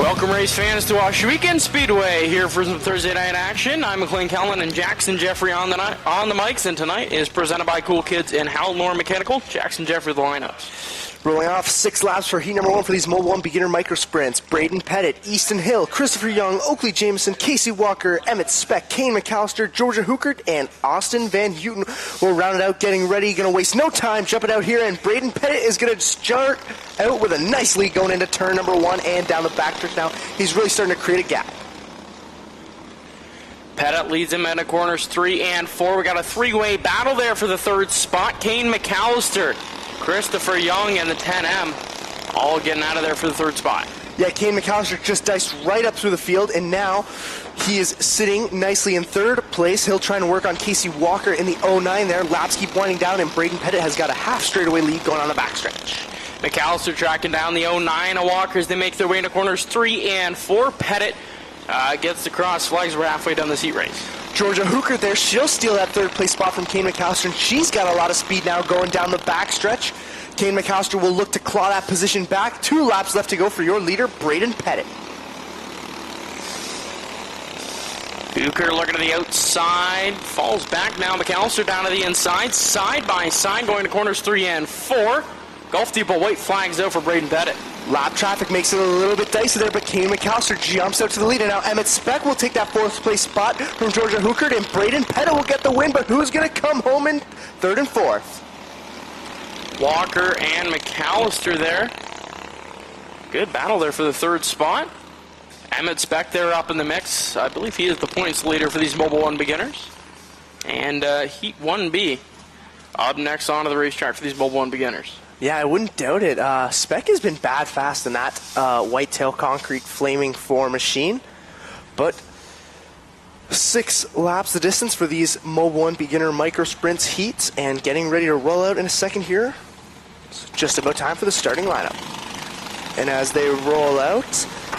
Welcome, race fans, to Ohsweken Speedway here for some Thursday night action. I'm McLean Callan and Jackson Jeffrey on the mics, and tonight is presented by Cool Kids in Howell Mechanical. Jackson Jeffrey, the lineups. Rolling off 6 laps for heat number 1 for these Mobil 1 beginner micro sprints. Braden Pettit, Easton Hill, Christopher Young, Oakley Jameson, Casey Walker, Emmett Speck, Kane McAllister, Georgia Hookert, and Austin Van Houten will round it out, getting ready. Going to waste no time, jumping out here, and Braden Pettit is going to start out with a nice lead going into turn number 1 and down the backstretch now. He's really starting to create a gap. Pettit leads him into corners 3 and 4. We got a three-way battle there for the third spot. Kane McAllister, Christopher Young, and the 10M all getting out of there for the third spot. Yeah, Kane McAllister just diced right up through the field, and now he is sitting nicely in third place. He'll try to work on Casey Walker in the 09 there. Laps keep winding down, and Braden Pettit has got a half straightaway lead going on the backstretch. McAllister tracking down the 09 of Walker as they make their way into corners 3 and 4. Pettit gets the cross flags. We're halfway down this heat race. Georgia Hookert there, she'll steal that third place spot from Kane McAllister, and she's got a lot of speed now going down the backstretch. Kane McAllister will look to claw that position back. 2 laps left to go for your leader, Braden Pettit. Hookert looking to the outside, falls back now. McAllister down to the inside, side by side, going to corners 3 and 4. Gulf Depot white flags out for Braden Pettit. Lap traffic makes it a little bit dicey there, but Kane McAllister jumps out to the lead, and now Emmett Speck will take that 4th place spot from Georgia Hookert, and Braden Pettit will get the win, but who's going to come home in 3rd and 4th? Walker and McAllister there. Good battle there for the 3rd spot. Emmett Speck there up in the mix. I believe he is the points leader for these Mobil 1 beginners. And Heat 1B up next onto the racetrack for these Mobil 1 beginners. Yeah, I wouldn't doubt it. Speck has been bad fast in that whitetail concrete flaming 4 machine. But 6 laps the distance for these Mobil 1 beginner micro sprints heats, and getting ready to roll out in a second here. It's just about time for the starting lineup. And as they roll out,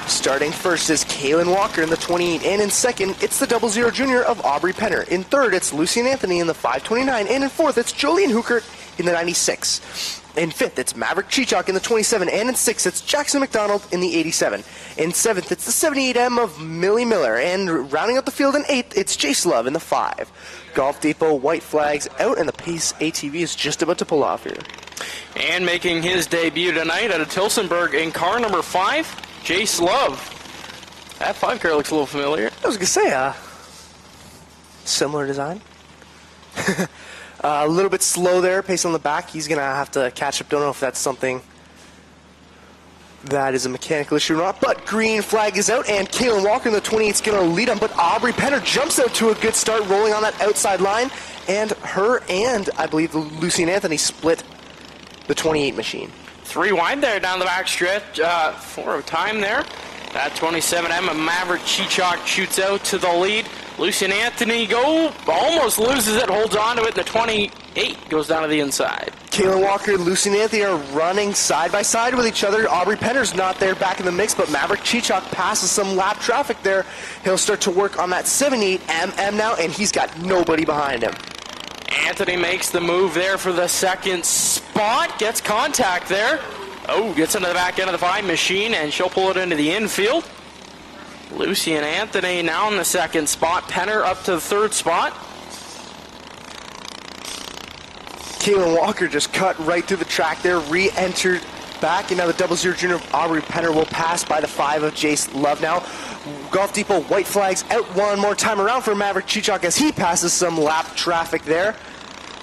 starting first is Kalen Walker in the 28, and in second, it's the 00 junior of Aubrey Penner. In third, it's Lucian Anthony in the 529, and in fourth, it's Julian Hookert in the 96. In fifth, it's Maverick Chichok in the 27, and in sixth, it's Jackson McDonald in the 87. In seventh, it's the 78M of Millie Miller, and rounding out the field in eighth, it's Jace Love in the 5. Golf Depot white flags out, and the Pace ATV is just about to pull off here. And making his debut tonight out of Tilsonburg in car number 5, Jace Love. That 5 car looks a little familiar. I was going to say, similar design. A little bit slow there, pace on the back. He's going to have to catch up. Don't know if that's something that is a mechanical issue or not. But green flag is out, and Kalen Walker in the 28 is going to lead him. But Aubrey Penner jumps out to a good start, rolling on that outside line. And her and, I believe, Lucian Anthony split the 28 machine. 3 wide there down the back stretch for a time there. That 27M of Maverick Chichok shoots out to the lead. Lucian Anthony almost loses it, holds on to it. The 28 goes down to the inside. Kalen Walker and Lucian Anthony are running side by side with each other. Aubrey Penner's not there back in the mix, but Maverick Chichok passes some lap traffic there. He'll start to work on that 78MM now, and he's got nobody behind him. Anthony makes the move there for the 2nd spot. Gets contact there. Gets into the back end of the 5 machine, and she'll pull it into the infield. Lucian Anthony now in the 2nd spot. Penner up to the 3rd spot. Kalen Walker just cut right through the track there, re-entered back, and now the 00 junior of Aubrey Penner will pass by the 5 of Jace Love now. Golf Depot white flags out one more time around for Maverick Chichok as he passes some lap traffic there.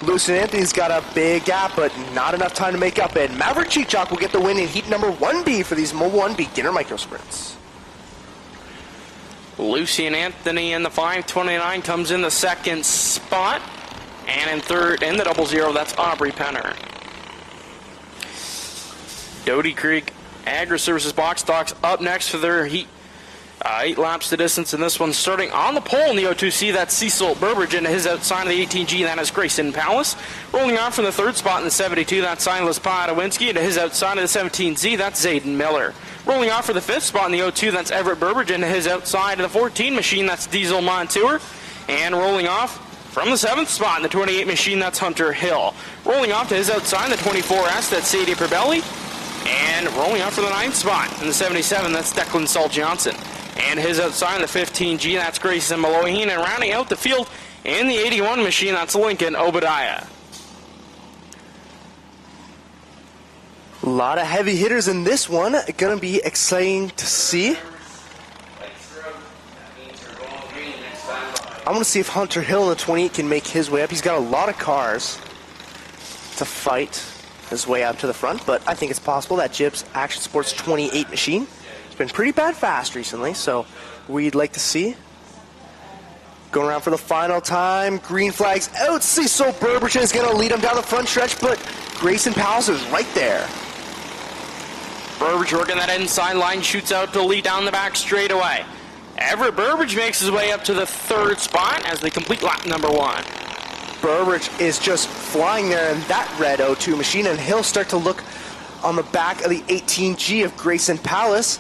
Lucian Anthony's got a big gap, but not enough time to make up, and Maverick Chichok will get the win in heat number 1B for these Mobil 1 beginner microsprints. Lucian Anthony in the 529 comes in the 2nd spot, and in third, in the 00, that's Aubrey Penner. Doty Creek Agri-Services box stocks up next for their heat. 8 laps the distance in this one, starting on the pole in the O2C. That's Cecil Burbridge into his outside of the 18G. That is Grayson Palace. Rolling on from the 3rd spot in the 72. That's Silas Padawinski. Into his outside of the 17Z. That's Zayden Miller. Rolling off for the 5th spot in the O2. That's Everett Burbridge into his outside of the 14 machine. That's Diesel Montour. And rolling off from the 7th spot in the 28 machine. That's Hunter Hill. Rolling off to his outside in the 24S. That's Sadie Perbelli. And And rolling out for the 9th spot in the 77, that's Declan Saul Johnson. And his outside in the 15G, that's Grayson Malohin. And rounding out the field in the 81 machine, that's Lincoln Obadiah. A lot of heavy hitters in this one. Going to be exciting to see. I want to see if Hunter Hill in the 28 can make his way up. He's got a lot of cars to fight his way up to the front, but I think it's possible. That Gibbs Action Sports 28 machine has been pretty bad fast recently, so we'd like to see. Going around for the final time. Green flags out. Cecil Burbridge is going to lead him down the front stretch, but Grayson Powell is right there. Burbridge working that inside line, shoots out to lead down the back straightaway. Everett Burbridge makes his way up to the 3rd spot as they complete lap number 1. Burbridge is just flying there in that red O2 machine, and he'll start to look on the back of the 18G of Grayson Palace.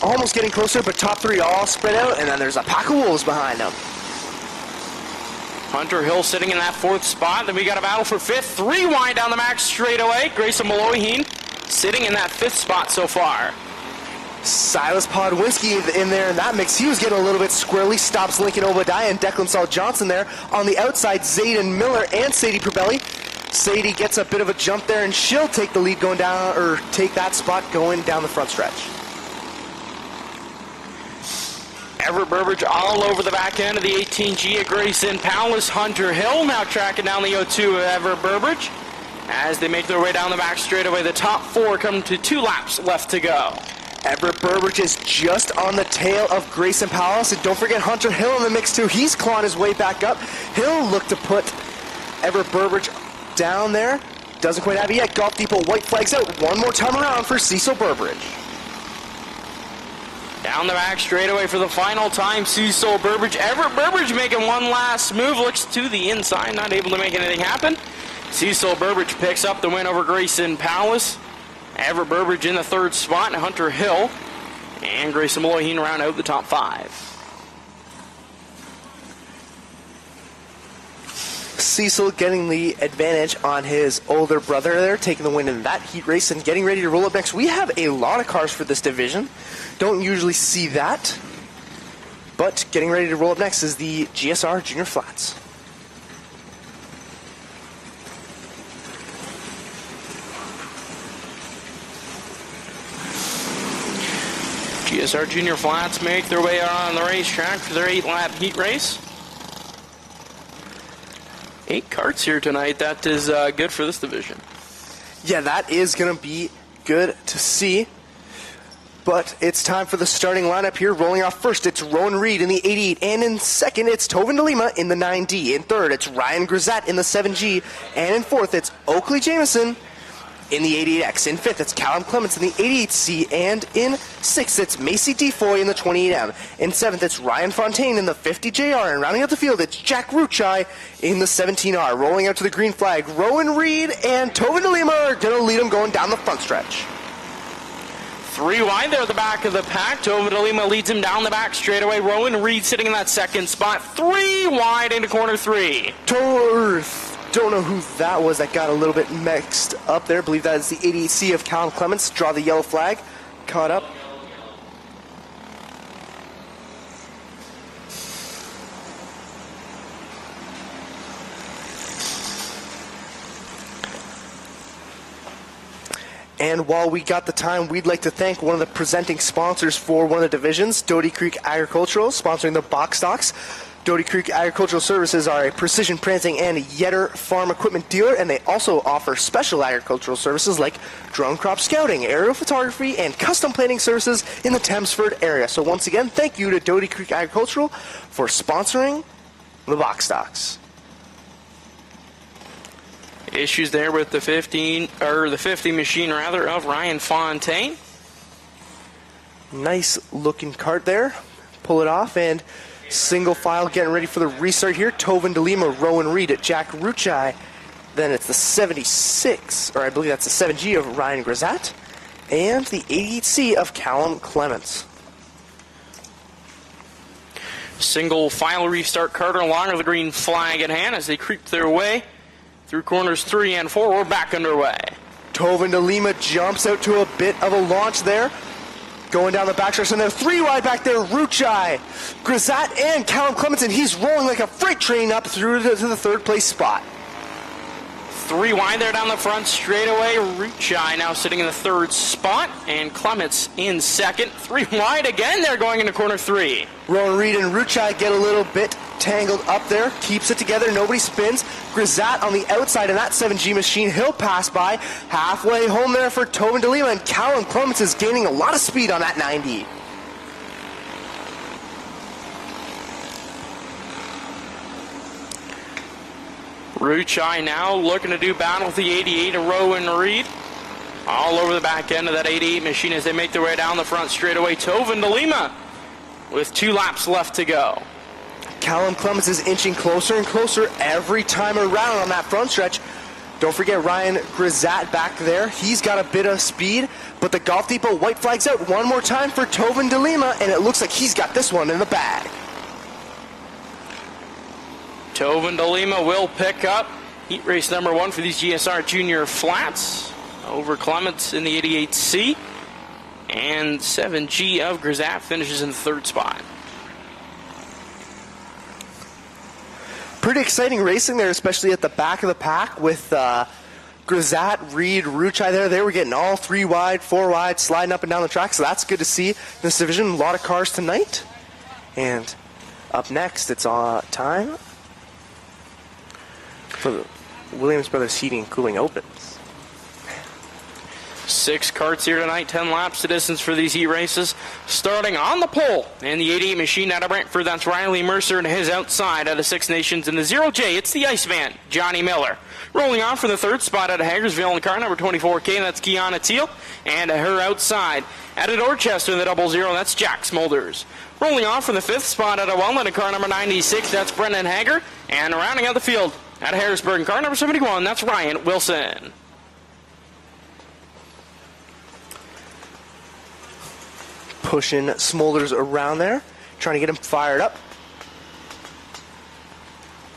Almost getting closer, but top 3 all spread out, and then there's a pack of wolves behind him. Hunter Hill sitting in that 4th spot. Then we got a battle for 5th. 3 wide down the max straightaway. Grayson Malohin sitting in that 5th spot so far. Silas Podwinski in there in that mix. He was getting a little bit squirrely. Stops Lincoln Obadiah and Declan Saul Johnson there. On the outside, Zayden Miller and Sadie Probelli. Sadie gets a bit of a jump there, and she'll take the lead going down, or take that spot going down the front stretch. Everett Burbridge all over the back end of the 18G at Grayson Palace. Hunter Hill now tracking down the O2 of Everett Burbridge as they make their way down the back straightaway. The top 4 come to 2 laps left to go. Everett Burbridge is just on the tail of Grayson Palace, and don't forget Hunter Hill in the mix too. He's clawing his way back up. He'll look to put Everett Burbridge down there. Doesn't quite have it yet. Golf Depot white flags out. One more time around for Cecil Burbridge. Down the back straightaway for the final time, Cecil Burbridge. Everett Burbridge making one last move. Looks to the inside, not able to make anything happen. Cecil Burbridge picks up the win over Grayson Palace. Everett Burbridge in the 3rd spot, and Hunter Hill and Grayson Malohin round out the top 5. Cecil getting the advantage on his older brother there, taking the win in that heat race and getting ready to roll up next. We have a lot of cars for this division. Don't usually see that, but getting ready to roll up next is the GSR Junior Flats. GSR Junior Flats make their way out on the racetrack for their 8-lap heat race. 8 karts here tonight. That is good for this division. Yeah, that is going to be good to see. But it's time for the starting lineup here. Rolling off first, it's Rowan Reed in the 88. And in second, it's Tovin DeLima in the 9D. In third, it's Ryan Grisette in the 7G. And in fourth, it's Oakley Jameson in the 88X. In fifth, it's Callum Clements in the 88C. And in sixth, it's Macy Defoy in the 28M. In seventh, it's Ryan Fontaine in the 50JR. And rounding out the field, it's Jack Ruchai in the 17R. Rolling out to the green flag, Rowan Reed and Tovin DeLima are going to lead them going down the front stretch. 3 wide there at the back of the pack. Tovin DeLima leads him down the back straightaway. Rowan Reed sitting in that second spot. 3 wide into corner 3. Don't know who that was that got a little bit mixed up there. I believe that is the 88C of Callum Clements. Draw the yellow flag. Caught up. And while we got the time, we'd like to thank one of the presenting sponsors for one of the divisions, Doty Creek Agricultural, sponsoring the box stocks. Doty Creek Agricultural Services are a precision planting and Yetter farm equipment dealer, and they also offer special agricultural services like drone crop scouting, aerial photography, and custom planting services in the Thamesford area. So once again, thank you to Doty Creek Agricultural for sponsoring the box stocks. Issues there with the 50 machine rather of Ryan Fontaine. Nice looking cart there. Pull it off and single file getting ready for the restart here. Tovin DeLima, Rowan Reed at Jack Ruchai. Then it's the 76, or I believe that's the 7G of Ryan Grisette. And the 88C of Callum Clements. Single file restart Carter along with the green flag in hand as they creep their way through corners 3 and 4. We're back underway. Tovin de Lima jumps out to a bit of a launch there. Going down the backstretch, and they're 3 wide back there. Ruchai, Grisat, and Callum Clements, and he's rolling like a freight train up through to the 3rd place spot. 3 wide there down the front straightaway. Ruchai now sitting in the 3rd spot, and Clements in 2nd. 3 wide again there going into corner 3. Rowan Reed and Ruchai get a little bit tangled up there, keeps it together, nobody spins. Grisat on the outside in that 7G machine, he'll pass by. Halfway home there for Tovin de Lima, and Callum Clements is gaining a lot of speed on that 90. Ruchai now looking to do battle with the 88 of Rowan Reed. All over the back end of that 88 machine as they make their way down the front straightaway. Tovin de Lima with 2 laps left to go. Callum Clements is inching closer and closer every time around on that front stretch. Don't forget Ryan Grisat back there. He's got a bit of speed, but the Golf Depot white flag's out one more time for Tovin de Lima, and it looks like he's got this one in the bag. Tovin de Lima will pick up heat race number 1 for these GSR Junior Flats over Clements in the 88C. And 7G of Grisat finishes in the 3rd spot. Pretty exciting racing there, especially at the back of the pack with Grisat, Reed, Ruchai there. They were getting all 3 wide, 4 wide, sliding up and down the track, so that's good to see in this division. A lot of cars tonight. And up next, it's time for the Williams Brothers Heating and Cooling Opens. 6 karts here tonight, 10 laps to distance for these heat races. Starting on the pole in the 88 machine out of Brantford, that's Riley Mercer and his outside out of Six Nations. In the 0J, it's the Iceman, Johnny Miller. Rolling on for the 3rd spot out of Hagersville in the car number 24K, that's Kiana Teal. And her outside out of Dorchester in the 00, that's Jack Smolders. Rolling on for the 5th spot out of Welland in car number 96, that's Brendan Hager. And rounding out the field out of Harrisburg in car number 71, that's Ryan Wilson. Pushing Smolders around there, trying to get him fired up.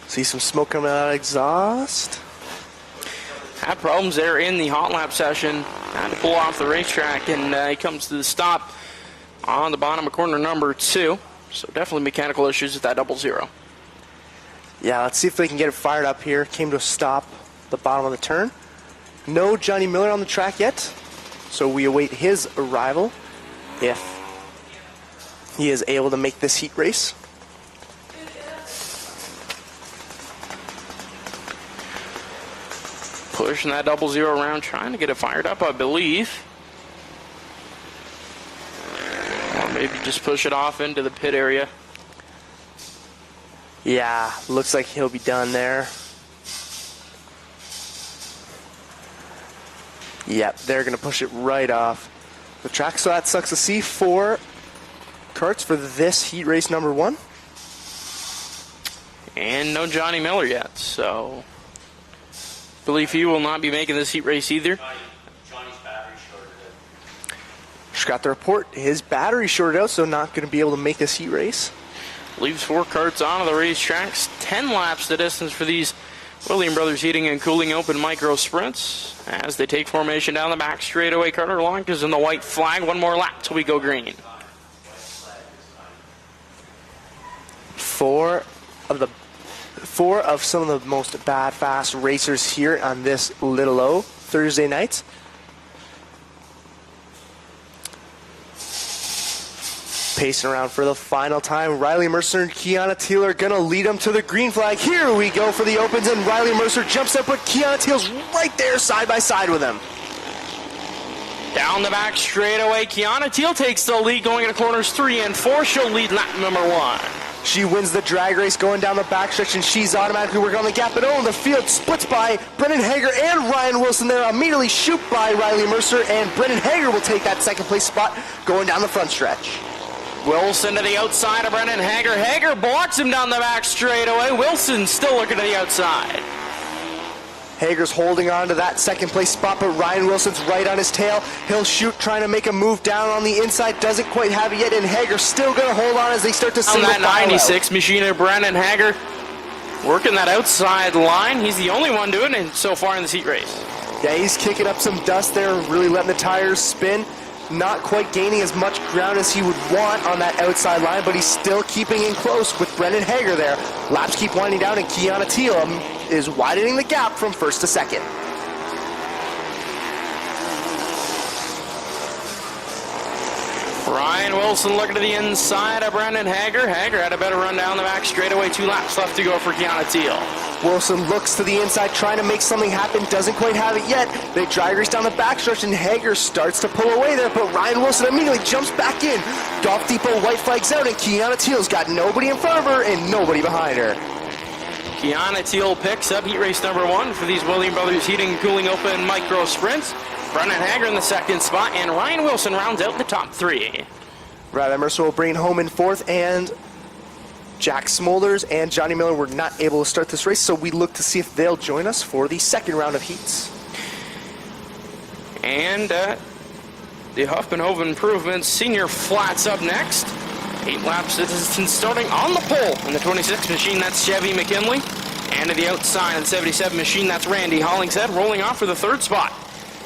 See some smoke coming out of exhaust. Had problems there in the hot lap session. Had to pull off the racetrack, and he comes to the stop on the bottom of corner number 2. So definitely mechanical issues with that 00. Yeah, let's see if they can get it fired up here. Came to a stop at the bottom of the turn. No Johnny Miller on the track yet, so we await his arrival if he is able to make this heat race. Pushing that 00 around, trying to get it fired up, I believe. Or maybe just push it off into the pit area. Yeah, looks like he'll be done there. Yep, they're going to push it right off the track. So that sucks to see. 4 karts for this heat race number 1. And no Johnny Miller yet, so I believe he will not be making this heat race either. Johnny's battery shorted out. Just got the report. His battery shorted out, so not going to be able to make this heat race. Leaves 4 karts onto the racetracks. 10 laps the distance for these William Brothers Heating and Cooling Open Micro Sprints as they take formation down the back straightaway. Carter Long is in the white flag. 1 more lap till we go green. 4 of some of the most bad fast racers here on this Little O Thursday night. Pacing around for the final time. Riley Mercer and Kiana Teal are going to lead them to the green flag. Here we go for the opens, and Riley Mercer jumps up, but Kiana Teal's right there side by side with him. Down the back straightaway, Kiana Teal takes the lead going into corners 3 and 4. She'll lead lap number 1. She wins the drag race going down the backstretch, and she's automatically working on the gap. But oh, the field splits by Brendan Hager and Ryan Wilson there. Immediately shoot by Riley Mercer, and Brendan Hager will take that 2nd place spot going down the front stretch. Wilson to the outside of Brendan Hager. Hager blocks him down the back straightaway. Wilson still looking to the outside. Hager's holding on to that 2nd place spot, but Ryan Wilson's right on his tail. He'll shoot, trying to make a move down on the inside. Doesn't quite have it yet, and Hager's still going to hold on as they start to single file that 96 machine of Brendan Hager working that outside line. He's the only one doing it so far in this heat race. Yeah, he's kicking up some dust there, really letting the tires spin. Not quite gaining as much ground as he would want on that outside line, but he's still keeping in close with Brendan Hager there. Laps keep winding down, and Keanu Teal is widening the gap from first to second. Ryan Wilson looking to the inside of Brendan Hager. Hager had a better run down the back straightaway. 2 laps left to go for Keanu Teal. Wilson looks to the inside, trying to make something happen, doesn't quite have it yet. They drag race down the backstretch, and Hager starts to pull away there, but Ryan Wilson immediately jumps back in. Golf Depot white flags out, and Keanu Teal's got nobody in front of her and nobody behind her. Keanu Teal picks up heat race number 1 for these Williams Brothers Heating and Cooling Open Micro Sprints. Brendan Hager in the second spot, and Ryan Wilson rounds out the top 3. Brad Emerson will bring it home in fourth, and Jack Smolders and Johnny Miller were not able to start this race, so we look to see if they'll join us for the second round of heats. And the Huffman-Hoven Improvements Senior Flats up next. 8 laps distance starting on the pole in the 26 machine, that's Chevy McKinley. And to the outside in the 77 machine, that's Randy Hollingshead rolling off for the 3rd spot.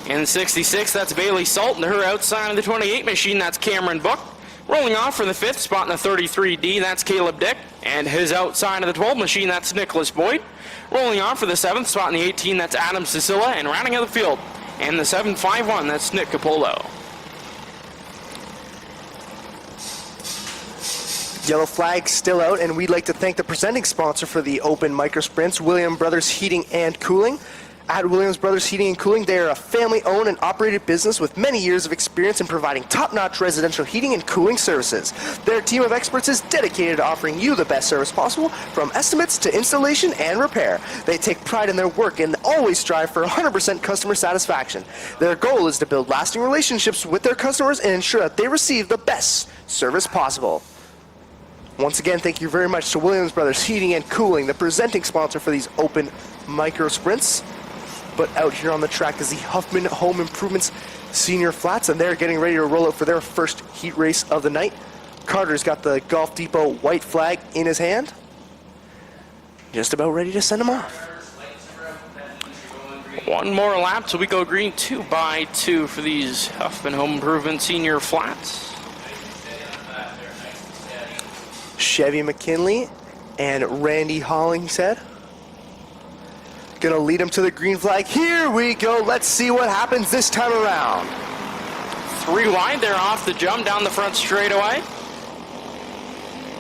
In the 66, that's Bailey Salt, and to her outside of the 28 machine, that's Cameron Book. Rolling off for the 5th spot in the 33D, that's Caleb Dick. And his outside of the 12 machine, that's Nicholas Boyd. Rolling off for the 7th spot in the 18, that's Adam Cicilla. And rounding out the field, and the 751, that's Nick Capolo. Yellow flag still out, and we'd like to thank the presenting sponsor for the Open Micro Sprints, Williams Brothers Heating and Cooling. At Williams Brothers Heating and Cooling, they are a family-owned and operated business with many years of experience in providing top-notch residential heating and cooling services. Their team of experts is dedicated to offering you the best service possible, from estimates to installation and repair. They take pride in their work and always strive for 100% customer satisfaction. Their goal is to build lasting relationships with their customers and ensure that they receive the best service possible. Once again, thank you very much to Williams Brothers Heating and Cooling, the presenting sponsor for these Open Micro Sprints. But out here on the track is the Huffman Home Improvements Senior Flats, and they're getting ready to roll out for their first heat race of the night. Carter's got the Golf Depot white flag in his hand, just about ready to send him off. 1 more lap till we go green, 2 by 2 for these Huffman Home Improvement Senior Flats. Chevy McKinley and Randy Hollingshead gonna lead him to the green flag. Here we go. Let's see what happens this time around. 3 wide there off the jump down the front straightaway.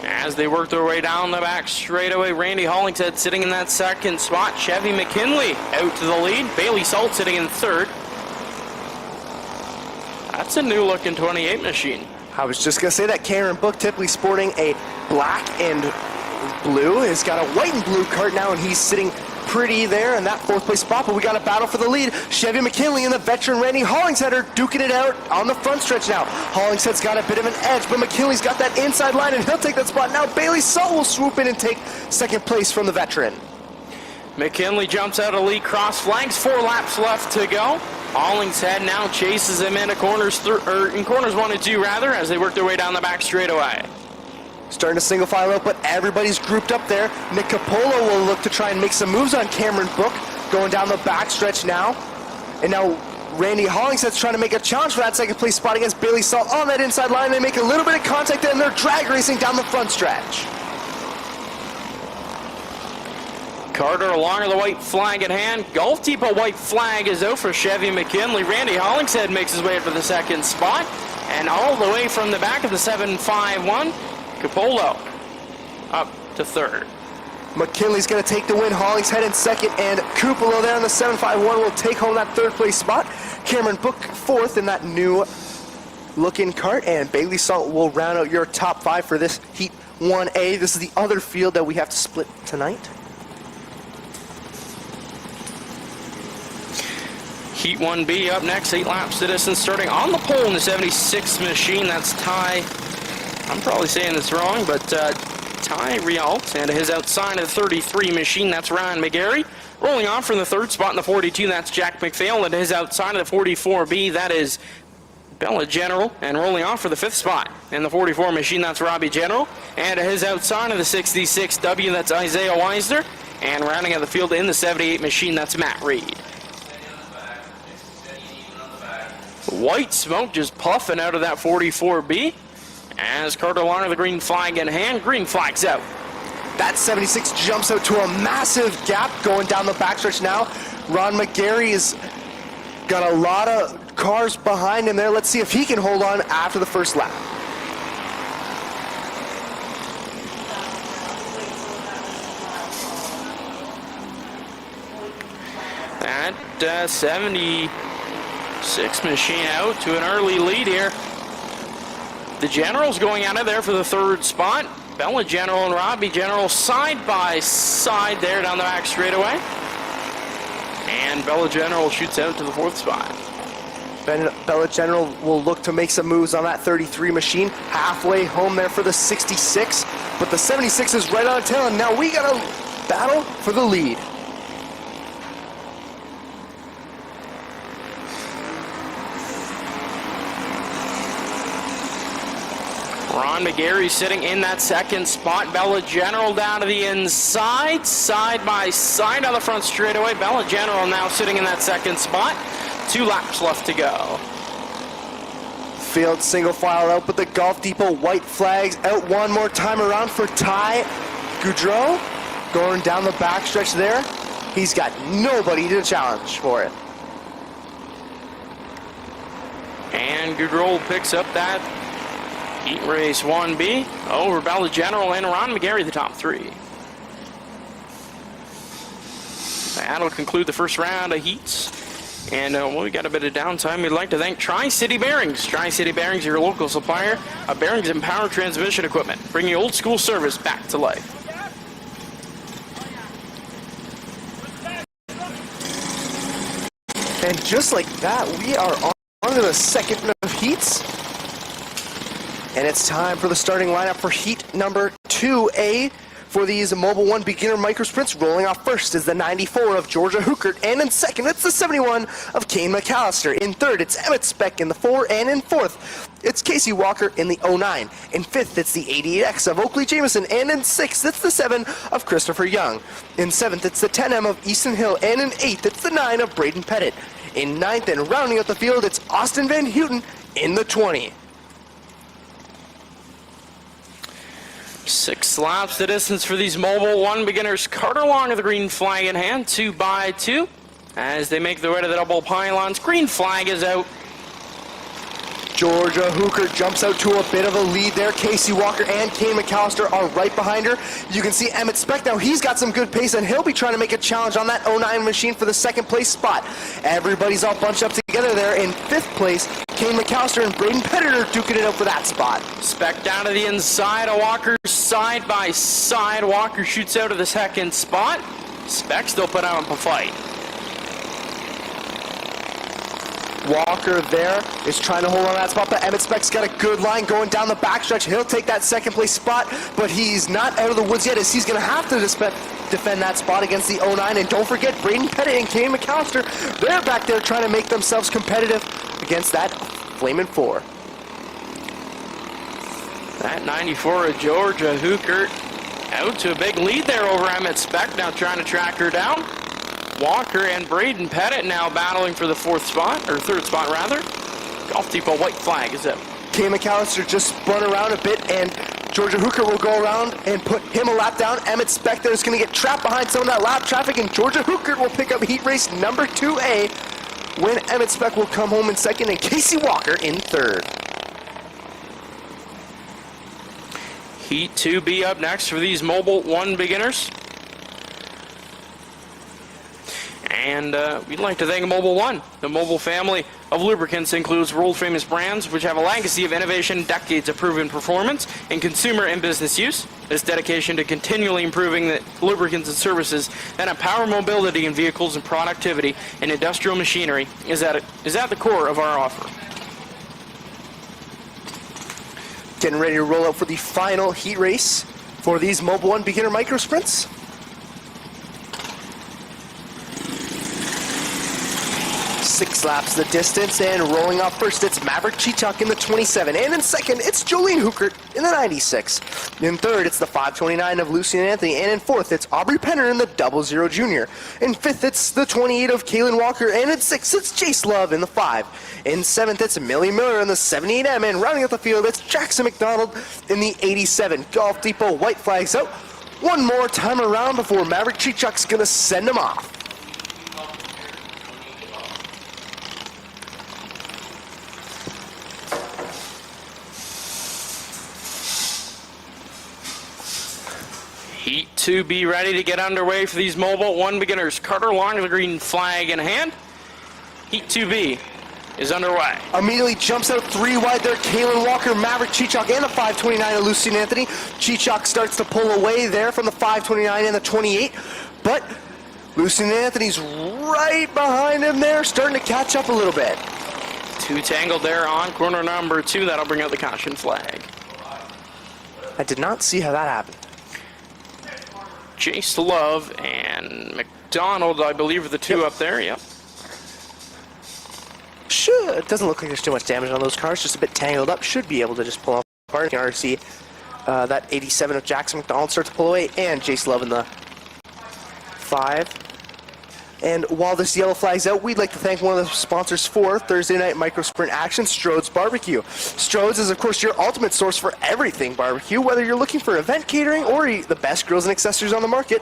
As they work their way down the back straightaway, Randy Hollingshead sitting in that second spot. Chevy McKinley out to the lead. Bailey Salt sitting in 3rd. That's a new looking 28 machine. I was just gonna say that Cameron Book, typically sporting a black and blue, has got a white and blue cart now, and he's sitting pretty there in that 4th place spot, but we got a battle for the lead. Chevy McKinley and the veteran Randy Hollingshead are duking it out on the front stretch now. Hollingshead's got a bit of an edge, but McKinley's got that inside line, and he'll take that spot. Now Bailey Salt will swoop in and take 2nd place from the veteran. McKinley jumps out of lead, cross flags, 4 laps left to go. Hollingshead now chases him into corners, in corners 1 and 2 rather, as they work their way down the back straightaway. Starting to single file out, but everybody's grouped up there. Nick Capolo will look to try and make some moves on Cameron Book, going down the back stretch now. And now Randy Hollingshead's trying to make a challenge for that 2nd place spot against Bailey Salt on that inside line. They make a little bit of contact there, and they're drag racing down the front stretch. Carter along with the white flag in hand. Golf Depot white flag is out for Chevy McKinley. Randy Hollingshead makes his way up to the 2nd spot. And all the way from the back of the 751, Capolo up to 3rd. McKinley's going to take the win. Hollingshead in 2nd, and Kupalo there in the 751 will take home that 3rd place spot. Cameron Book 4th in that new looking cart, and Bailey Salt will round out your top 5 for this Heat 1A. This is the other field that we have to split tonight. Heat 1B up next, 8 laps to distance, starting on the pole in the 76 machine. That's Ty, I'm probably saying this wrong, but Ty Rialt, and his outside of the 33 machine, that's Ryan McGarry. Rolling off from the 3rd spot in the 42, that's Jack McPhail, and his outside of the 44B, that is Bella General, and rolling off for the 5th spot in the 44 machine, that's Robbie General, and his outside of the 66W, that's Isaiah Weisner, and rounding out the field in the 78 machine, that's Matt Reed. White smoke just puffing out of that 44B. As Carter Larner, the green flag in hand, green flag's out. That 76 jumps out to a massive gap going down the backstretch now. Ron McGarry has got a lot of cars behind him there. Let's see if he can hold on after the first lap. That 76 machine out to an early lead here. The General's going out of there for the third spot. Bella General and Robbie General side by side there down the back straightaway. And Bella General shoots out to the fourth spot. Bella General will look to make some moves on that 33 machine. Halfway home there for the 66. But the 76 is right on tail, and now we got to battle for the lead. Ron McGarry sitting in that second spot. Bella General down to the inside, side by side on the front straightaway. Bella General now sitting in that second spot. 2 laps left to go. Field single file out, but the Golf Depot white flags out one more time around for Ty Goudreau. Going down the backstretch there. He's got nobody to challenge for it. And Goudreau picks up that Heat Race 1B over Bella General and Ron McGarry, the top 3. That'll conclude the first round of heats. And we got a bit of downtime. We'd like to thank Tri-City Bearings. Tri-City Bearings, your local supplier of bearings and power transmission equipment, bringing old school service back to life. And just like that, we are on to the second of heats. And it's time for the starting lineup for heat number 2A for these Mobile 1 beginner microsprints. Rolling off first is the 94 of Georgia Hookert, and in second it's the 71 of Kane McAllister. In third it's Emmett Speck in the 4, and in fourth it's Casey Walker in the 09. In fifth it's the 88X of Oakley Jameson, and in sixth it's the 7 of Christopher Young. In seventh it's the 10M of Easton Hill, and in eighth it's the 9 of Braden Pettit. In ninth and rounding out the field it's Austin Van Houten in the 20. 6 laps the distance for these Mobile 1 beginners. Carter Long with the green flag in hand, 2 by 2. As they make their way to the double pylons, green flag is out. Georgia Hooker jumps out to a bit of a lead there. Casey Walker and Kane McAllister are right behind her. You can see Emmett Speck now. He's got some good pace, and he'll be trying to make a challenge on that 09 machine for the second place spot. Everybody's all bunched up together there. In fifth place, Kane McAllister and Braden Pettit are duking it out for that spot. Speck down to the inside of Walker, side by side. Walker shoots out of the second spot. Speck still put out a fight. Walker there is trying to hold on that spot, but Emmett Speck's got a good line going down the backstretch. He'll take that second place spot, but he's not out of the woods yet, as he's going to have to defend that spot against the 09. And don't forget, Braden Pettit and Kane McAllister, they're back there trying to make themselves competitive against that Flamin' 4. That 94 of Georgia Hooker out to a big lead there over Emmett Speck, now trying to track her down. Walker and Braden Pettit now battling for the fourth spot, or third spot rather. Golf Depot white flag is up. Kane McAllister just spun around a bit, and Georgia Hooker will go around and put him a lap down. Emmett Speck there is going to get trapped behind some of that lap traffic, and Georgia Hooker will pick up heat race number 2A when Emmett Speck will come home in second and Casey Walker in third. Heat 2B up next for these Mobile 1 beginners. And we'd like to thank Mobile 1. The Mobile family of lubricants includes world-famous brands which have a legacy of innovation, decades of proven performance in consumer and business use. This dedication to continually improving the lubricants and services that empower mobility in vehicles and productivity in industrial machinery is at the core of our offer. Getting ready to roll out for the final heat race for these Mobile 1 beginner microsprints. laps the distance, and rolling off first, it's Maverick Cheechuk in the 27. And in second, it's Jolene Hookert in the 96. In third, it's the 529 of Lucian Anthony. And in fourth, it's Aubrey Penner in the 00 Junior. In fifth, it's the 28 of Kaylin Walker. And in sixth, it's Jace Love in the 5. In seventh, it's Millie Miller in the 78M. And rounding out the field, it's Jackson McDonald in the 87. Golf Depot white flags out. One more time around before Maverick Cheechuk's going to send him off. Heat 2B ready to get underway for these Mobile 1 beginners. Carter Long, the green flag in hand. Heat 2B is underway. Immediately jumps out 3 wide there. Kaylin Walker, Maverick Cheechuk, and the 529 of Lucian Anthony. Cheechuk starts to pull away there from the 529 and the 28, but Lucian Anthony's right behind him there, starting to catch up a little bit. 2 tangled there on corner number 2. That'll bring out the caution flag. I did not see how that happened. Jace Love and McDonald, I believe, are the 2 up there. Yep. It doesn't look like there's too much damage on those cars, just a bit tangled up. Should be able to just pull off apart. You can already see that 87 of Jackson McDonald start to pull away, and Jace Love in the 5. And while this yellow flag's out, we'd like to thank one of the sponsors for Thursday night micro sprint action, Strode's Barbecue. Strode's is, of course, your ultimate source for everything barbecue, whether you're looking for event catering or the best grills and accessories on the market.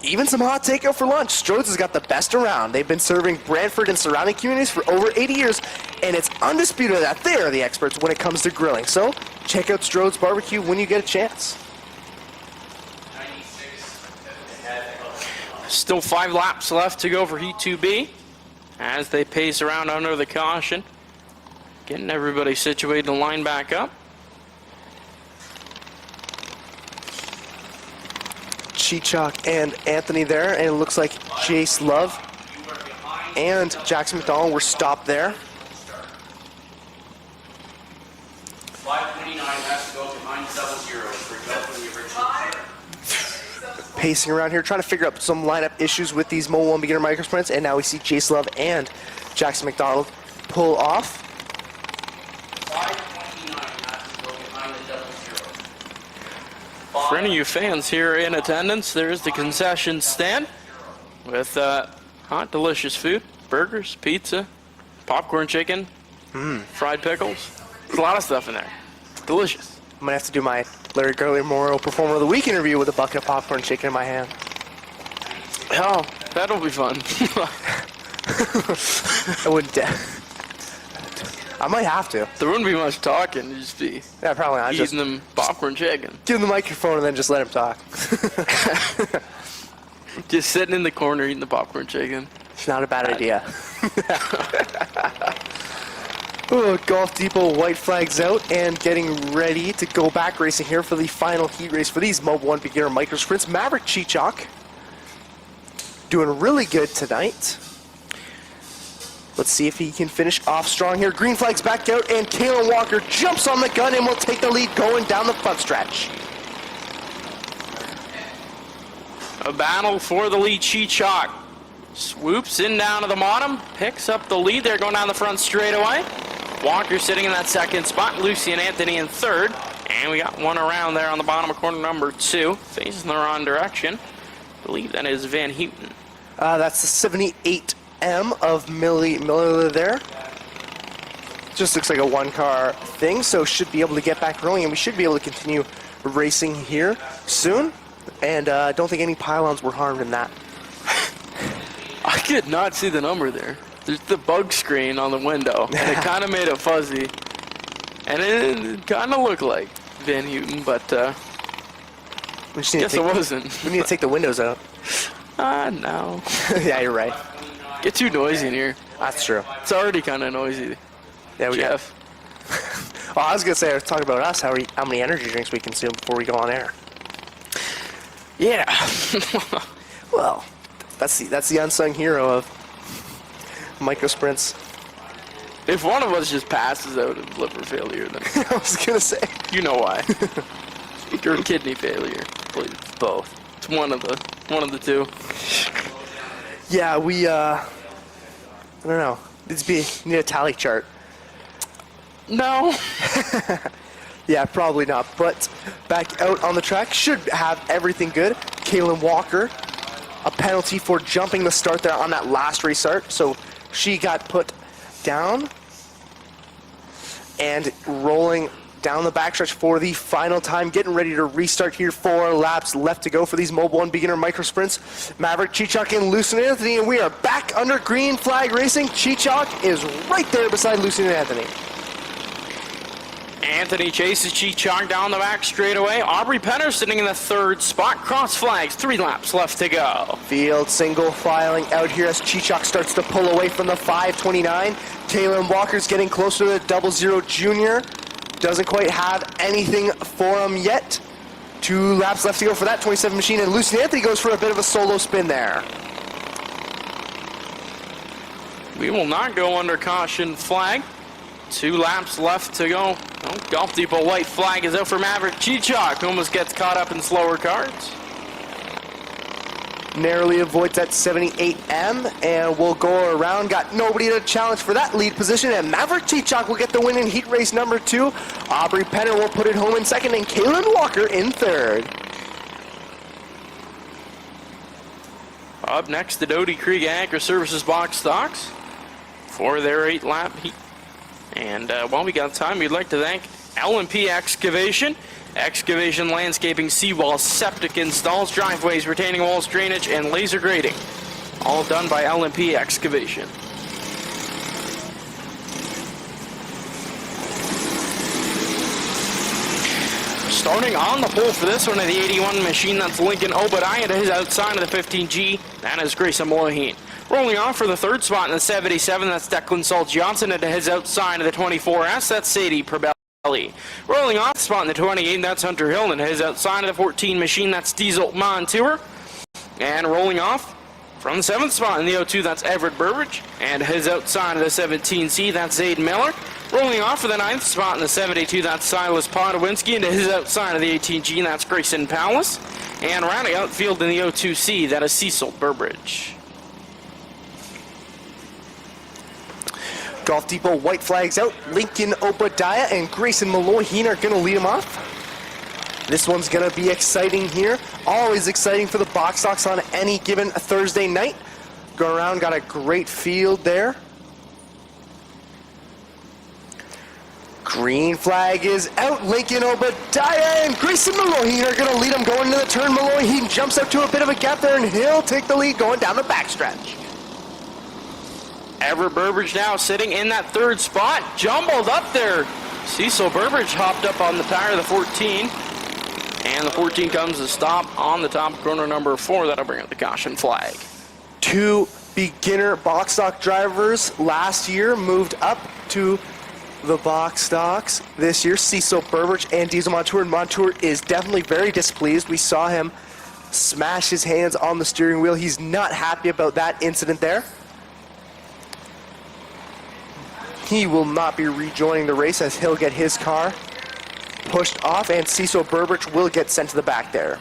Even some hot takeout for lunch. Strode's has got the best around. They've been serving Brantford and surrounding communities for over 80 years, and it's undisputed that they are the experts when it comes to grilling. So check out Strode's Barbecue when you get a chance. Still 5 laps left to go for Heat 2B as they pace around under the caution. Getting everybody situated to line back up. Cheechuk and Anthony there, and it looks like Jace Love and Jackson McDonald were stopped there. 529 has to go behind 7-0 for Delta the original. Pacing around here, trying to figure out some lineup issues with these Mobile 1 beginner microsprints, and now we see Jace Love and Jackson McDonald pull off. 529 has to go behind the 0-0. For any of you fans here in attendance, there's the concession stand with hot, delicious food, burgers, pizza, popcorn chicken, fried pickles. There's a lot of stuff in there. Delicious. I'm going to have to do my Larry Gurley Memorial Performer of the Week interview with a bucket of popcorn chicken in my hand. Oh, that'll be fun. I wouldn't. I might have to. There wouldn't be much talking. You'd just be Yeah, probably not. Just eating them popcorn chicken. give him the microphone and then just let him talk. Just sitting in the corner eating the popcorn chicken. It's not a bad idea. Ooh, Golf Depot white flags out and getting ready to go back racing here for the final heat race for these Mobile 1 beginner micro sprints. Maverick Cheechuk doing really good tonight. Let's see if he can finish off strong here. Green flag's back out, and Kaylin Walker jumps on the gun and will take the lead going down the front stretch. A battle for the lead. Cheechuk swoops in down to the bottom, picks up the lead there going down the front straightaway. Walker sitting in that second spot, Lucian Anthony in third, and we got one around there on the bottom of corner number 2, facing the wrong direction. I believe that is Van Houten. That's the 78M of Millie Miller there. Just looks like a one-car thing, so should be able to get back rolling, and we should be able to continue racing here soon. And I don't think any pylons were harmed in that. I could not see the number there. There's the bug screen on the window, and it kind of made it fuzzy. And it kind of looked like Van Houten, but We just need guess to it take, wasn't. we need to take the windows out. No. Yeah, you're right. Get too noisy in here. That's true. It's already kind of noisy, Yeah, we Jeff. Well, I was gonna say, I was talking about us, how many energy drinks we consume before we go on air. Yeah. Well, that's the unsung hero of micro sprints. If one of us just passes out of liver failure, then I was gonna say you know why. Or kidney failure, please. both. It's one of the two. Yeah, we I don't know. Need a tally chart. No. Yeah, probably not. But back out on the track, should have everything good. Kaylin Walker, a penalty for jumping the start there on that last restart. So she got put down and rolling down the backstretch for the final time, getting ready to restart here. 4 laps left to go for these Mobil 1 beginner micro sprints. Maverick Chichok and Lucian Anthony, and we are back under green flag racing. Chichok is right there beside Lucian Anthony. Anthony chases Chichok down the back straightaway. Aubrey Penner sitting in the 3rd spot. Cross flags, 3 laps left to go. Field single filing out here as Chichok starts to pull away from the 529. Kaylin Walker's getting closer to the 00 junior. Doesn't quite have anything for him yet. 2 laps left to go for that 27 machine, and Lucian Anthony goes for a bit of a solo spin there. We will not go under caution flag. 2 laps left to go. Oh, Golf Depot white flag is out for Maverick Chichok, who almost gets caught up in slower cards. Narrowly avoids that 78M, and we'll go around. Got nobody to challenge for that lead position, and Maverick Chichok will get the win in heat race number 2. Aubrey Penner will put it home in 2nd, and Kaylin Walker in 3rd. Up next, the Doty Creek Agri Services box stocks for their 8-lap heat. And while we got time, we'd like to thank L&P Excavation. Excavation, landscaping, seawalls, septic installs, driveways, retaining walls, drainage, and laser grading. All done by L&P Excavation. Starting on the pole for this one of the 81 machine, that's Lincoln Obadiah to his outside of the 15G. That is Grayson Moloheen. Rolling off for the 3rd spot in the 77, that's Declan Salt Johnson, and to his outside of the 24S, that's Sadie Perbelli. Rolling off the spot in the 28, that's Hunter Hill, and to his outside of the 14 machine, that's Diesel Montour. And rolling off from the 7th spot in the 02, that's Everett Burbridge, and his outside of the 17C, that's Zaid Miller. Rolling off for the 9th spot in the 72, that's Silas Podowinski, and to his outside of the 18G, that's Grayson Palace. And rounding out the field in the 02C, that is Cecil Burbridge. Golf Depot white flags out. Lincoln Obadiah and Grayson Moloheen are going to lead him off. This one's going to be exciting here. Always exciting for the box stocks on any given Thursday night. Go around, got a great field there. Green flag is out. Lincoln Obadiah and Grayson Moloheen are going to lead him going into the turn. Moloheen jumps out to a bit of a gap there, and he'll take the lead going down the backstretch. Everett Burbridge now sitting in that 3rd spot. Jumbled up there. Cecil Burbridge hopped up on the tire of the 14. And the 14 comes to stop on the top corner number 4. That'll bring up the caution flag. 2 beginner box stock drivers last year moved up to the box stocks this year. Cecil Burbridge and Diesel Montour. And Montour is definitely very displeased. We saw him smash his hands on the steering wheel. He's not happy about that incident there. He will not be rejoining the race as he'll get his car pushed off, and Cecil Burbridge will get sent to the back there.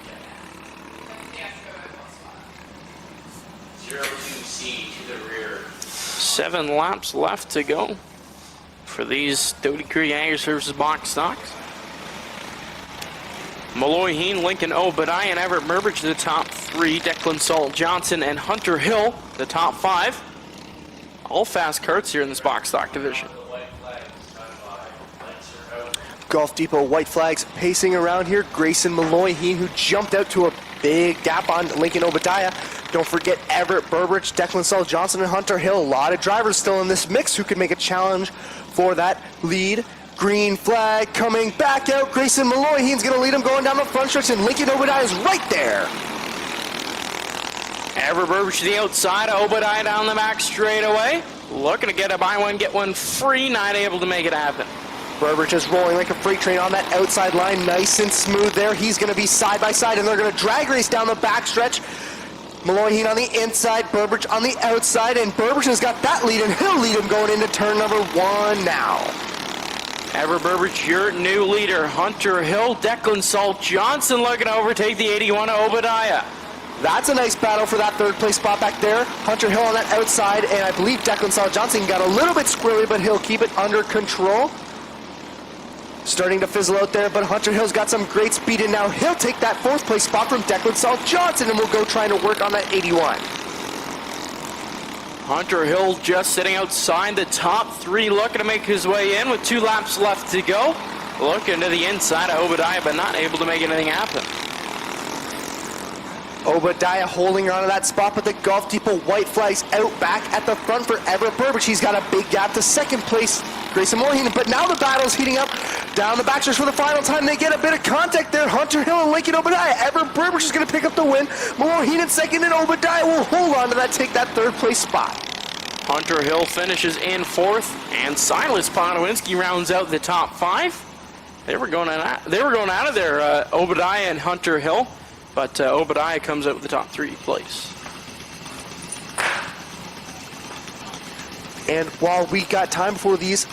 02C to the rear. 7 laps left to go for these Doty Creek Agri Services box stocks. Moloheen, Lincoln Obadiah, and Everett Burbridge the top 3. Declan Salt Johnson and Hunter Hill the top 5. All fast carts here in this box stock division. Golf Depot white flags pacing around here. Grayson Moloheen, who jumped out to a big gap on Lincoln Obadiah. Don't forget Everett Burbridge, Declan Salt Johnson, and Hunter Hill. A lot of drivers still in this mix who could make a challenge for that lead. Green flag coming back out. Grayson Moloheen's going to lead him going down the front stretch, and Lincoln Obadiah is right there. Everett Burbridge to the outside, Obadiah down the back straight away. Looking to get a buy one, get one free, not able to make it happen. Burbridge is rolling like a freight train on that outside line, nice and smooth there. He's going to be side by side, and they're going to drag race down the back stretch. Moloheen on the inside, Burbridge on the outside, and Burbridge has got that lead, and he'll lead him going into turn number 1 now. Everett Burbridge, your new leader. Hunter Hill, Declan Salt Johnson looking to overtake the 81 of Obadiah. That's a nice battle for that third place spot back there. Hunter Hill on that outside, and I believe Declan Saul Johnson got a little bit squirrely, but he'll keep it under control. Starting to fizzle out there, but Hunter Hill's got some great speed, and now he'll take that fourth place spot from Declan Saul Johnson, and we'll go trying to work on that 81. Hunter Hill just sitting outside the top 3, looking to make his way in with 2 laps left to go. Looking to the inside of Obadiah, but not able to make anything happen. Obadiah holding on to that spot, but the Golf Depot white flags out back at the front for Everett Burbridge. He's got a big gap to second place, Grayson Moorhean, but now the battle's heating up down the backstretch for the final time. They get a bit of contact there. Hunter Hill and Lincoln Obadiah. Everett Burbridge is going to pick up the win. Moorhean in second, and Obadiah will hold on to that, take that third place spot. Hunter Hill finishes in 4th, and Silas Podowinski rounds out the top 5. They were going out of there, Obadiah and Hunter Hill. But Obadiah comes out with the top 3 place. And while we got time before these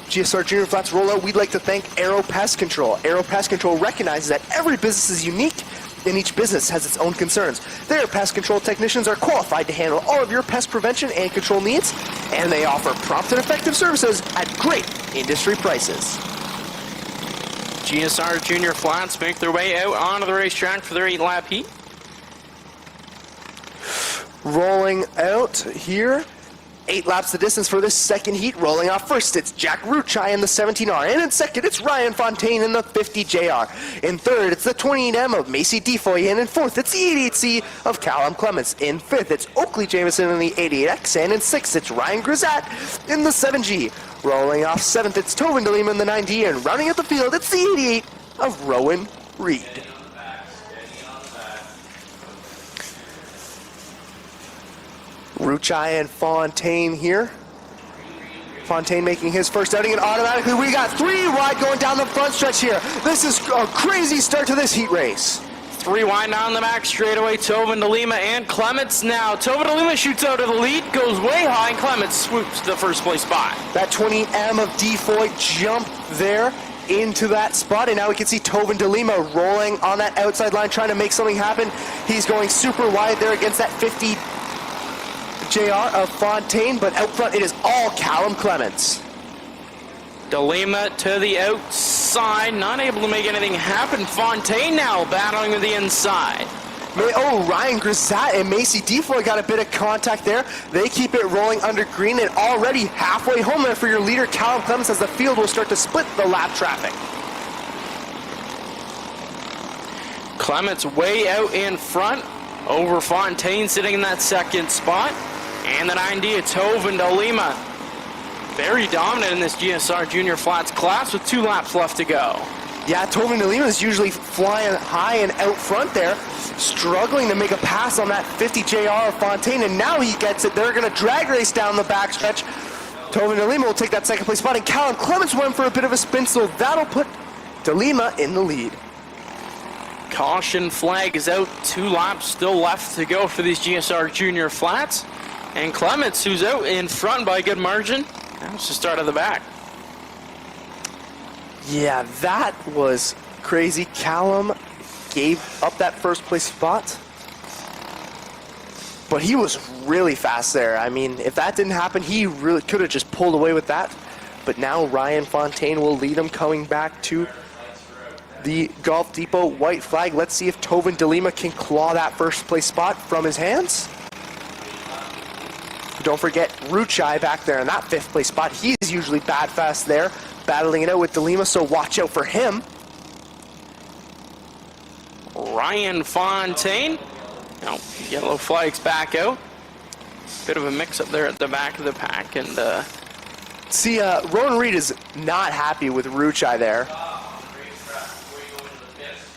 GSR Junior Flats roll out, we'd like to thank Aero Pest Control. Aero Pest Control recognizes that every business is unique and each business has its own concerns. Their pest control technicians are qualified to handle all of your pest prevention and control needs, and they offer prompt and effective services at great industry prices. GSR Junior Flats make their way out onto the racetrack for their 8-lap heat. Rolling out here, 8 laps the distance for this second heat. Rolling off first, it's Jack Ruchai in the 17R. And in second, it's Ryan Fontaine in the 50JR. In third, it's the 28M of Macy Defoy. And in fourth, it's the 88C of Callum Clements. In fifth, it's Oakley Jameson in the 88X. And in sixth, it's Ryan Grisat in the 7G. Rolling off seventh, it's Tobin DeLima in the 9D. And rounding out the field, it's the 88 of Rowan Reed. Ruchai and Fontaine here. Fontaine making his first outing, and automatically we got 3 wide going down the front stretch here. This is a crazy start to this heat race. 3 wide down the back straightaway. Tobin DeLima and Clements now. Tobin DeLima shoots out of the lead, goes way high, and Clements swoops the first place spot. That 20M of Defoy jump there into that spot, and now we can see Tobin DeLima rolling on that outside line, trying to make something happen. He's going super wide there against that 50 JR of Fontaine, but out front it is all Callum Clements. DeLima to the outside, not able to make anything happen. Fontaine now battling with the inside. Ryan Grisat and Macy Defoy got a bit of contact there. They keep it rolling under green, and already halfway home there for your leader, Callum Clements, as the field will start to split the lap traffic. Clements way out in front over Fontaine sitting in that second spot. And the 90 of Tobin DeLima. Very dominant in this GSR Junior Flats class with 2 laps left to go. Yeah, Tobin DeLima is usually flying high and out front there, struggling to make a pass on that 50 JR of Fontaine, and now he gets it. They're going to drag race down the backstretch. Tobin DeLima will take that second place spot, and Callum Clements went for a bit of a spin, so that'll put DeLima in the lead. Caution flag is out. 2 laps still left to go for these GSR Junior Flats. And Clements, who's out in front by a good margin, now it's the start of the back. Yeah, that was crazy. Callum gave up that first place spot, but he was really fast there. I mean, if that didn't happen, he really could have just pulled away with that. But now Ryan Fontaine will lead him coming back to the Golf Depot white flag. Let's see if Tobin DeLima can claw that first place spot from his hands. Don't forget Ruchai back there in that 5th place spot. He's usually bad fast there, battling it out with DeLima, so watch out for him. Ryan Fontaine. Now, yellow flags back out. Bit of a mix-up there at the back of the pack. And see, Rowan Reed is not happy with Ruchai there.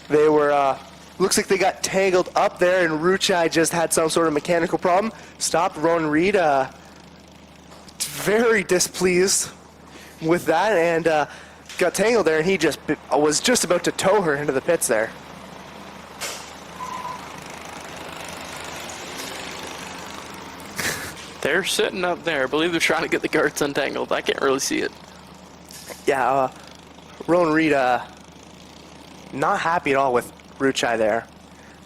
They were, looks like they got tangled up there, and Ruchai just had some sort of mechanical problem. Stopped Rowan Reed, very displeased with that, and got tangled there, and he just was just about to tow her into the pits there. they're sitting up there. I believe they're trying to get the guards untangled. I can't really see it. Yeah, Rowan Reed, not happy at all with Ruchai there.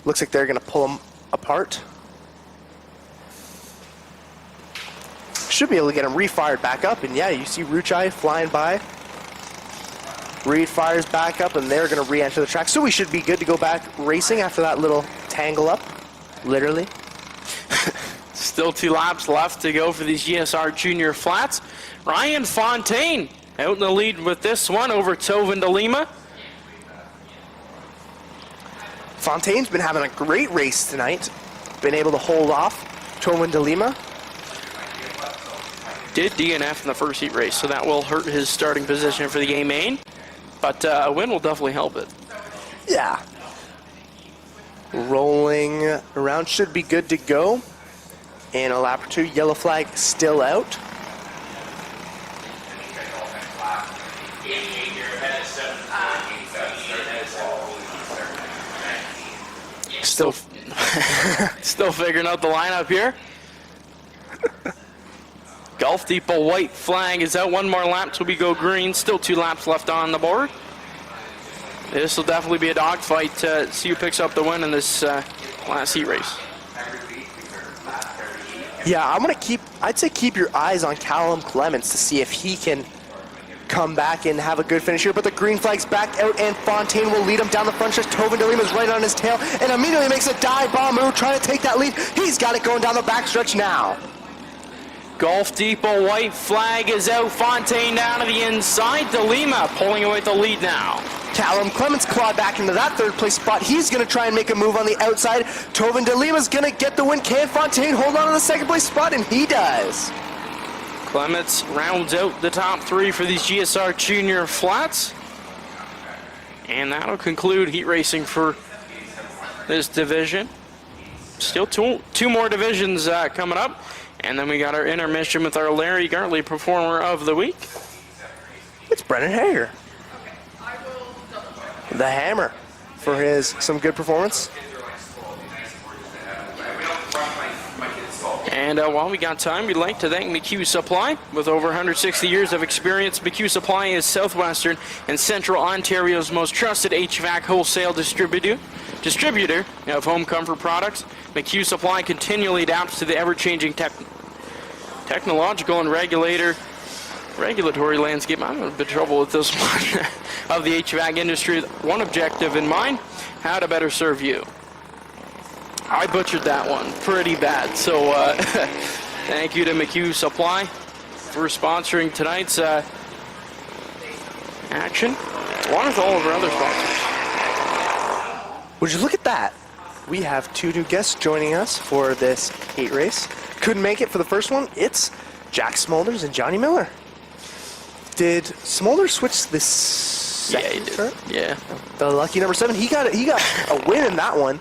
Looks like they're going to pull him apart. Should be able to get him refired back up, and yeah, you see Ruchai flying by. Reed fires back up, and they're going to re-enter the track. So we should be good to go back racing after that little tangle up, literally. Still 2 laps left to go for these GSR Junior Flats. Ryan Fontaine out in the lead with this one over Tovin de Lima. Fontaine's been having a great race tonight. Been able to hold off Tovin de Lima. Did DNF in the first heat race, so that will hurt his starting position for the A main. But a win will definitely help it. Yeah. Rolling around, should be good to go. And a lap or 2, yellow flag still out. Still figuring out the lineup here. Gulf Depot white flag is out. 1 more lap till we go green. Still 2 laps left on the board. This will definitely be a dogfight to see who picks up the win in this last heat race. Yeah, I'd say keep your eyes on Callum Clements to see if he can come back and have a good finish here. But the green flag's back out, and Fontaine will lead him down the front stretch. Tovin de Lima's right on his tail, and immediately makes a dive bomb move, trying to take that lead. He's got it going down the back stretch now. Gulf Depot white flag is out. Fontaine down to the inside. De Lima pulling away the lead now. Callum Clements clawed back into that 3rd place spot. He's going to try and make a move on the outside. Tovin de Lima's going to get the win. Can Fontaine hold on to the 2nd place spot? And he does. Clements rounds out the top 3 for these GSR Junior Flats. And that'll conclude heat racing for this division. Still two more divisions coming up. And then we got our intermission with our Larry Gartley Performer of the Week. It's Brennan Hager. The Hammer for some good performance. And while we got time, we'd like to thank McHugh Supply. With over 160 years of experience, McHugh Supply is Southwestern and Central Ontario's most trusted HVAC wholesale distributor of home comfort products. McHugh Supply continually adapts to the ever-changing technological and regulatory landscape. I'm in a bit of trouble with this one. Of the HVAC industry, one objective in mind: how to better serve you. I butchered that one pretty bad, so thank you to McHugh Supply for sponsoring tonight's action, along with all of our other sponsors. Would you look at that? We have 2 new guests joining us for this heat race. Couldn't make it for the first one. It's Jack Smulders and Johnny Miller. Did Smulders switch this? Yeah, he did. Yeah. The lucky number 7. He got a win in that one.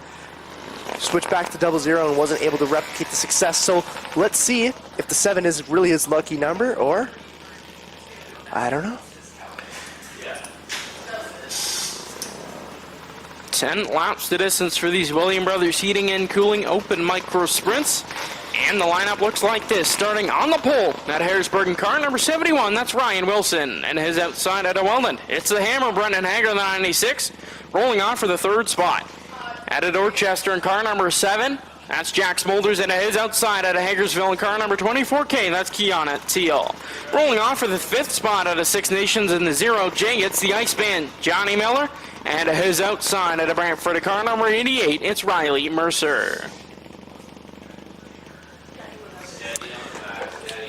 Switched back to 00 and wasn't able to replicate the success. So let's see if the 7 is really his lucky number, or I don't know. 10 laps the distance for these William Brothers Heating and Cooling Open Micro Sprints. And the lineup looks like this. Starting on the pole at Harrisburg in car number 71, that's Ryan Wilson. And his outside at Welland, it's the Hammer, Brendan Hager, the 96, rolling on for the 3rd spot. At Dorchester in car number 7, that's Jack Smulders, and at his outside at Hagersville in car number 24K, that's Keon at Teal. Rolling on for the 5th spot at Six Nations in the 0J, it's the Iceman, Johnny Miller. And at his outside at Brantford in car number 88, it's Riley Mercer.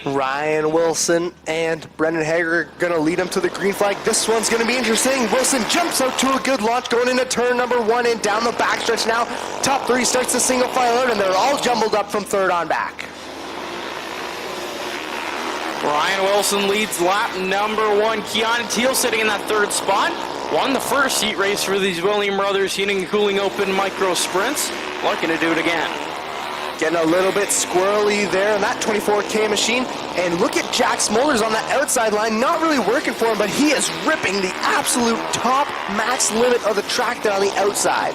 Ryan Wilson and Brendan Hager are going to lead him to the green flag. This one's going to be interesting. Wilson jumps out to a good launch going into turn number 1 and down the backstretch now. Top 3 starts the single file out, and they're all jumbled up from 3rd on back. Ryan Wilson leads lap number 1. Keon Teal sitting in that 3rd spot. Won the first heat race for these William Brothers Heating and Cooling Open Micro Sprints. Looking to do it again. Getting a little bit squirrely there on that 24K machine. And look at Jack Smulders on the outside line. Not really working for him, but he is ripping the absolute top max limit of the track there on the outside.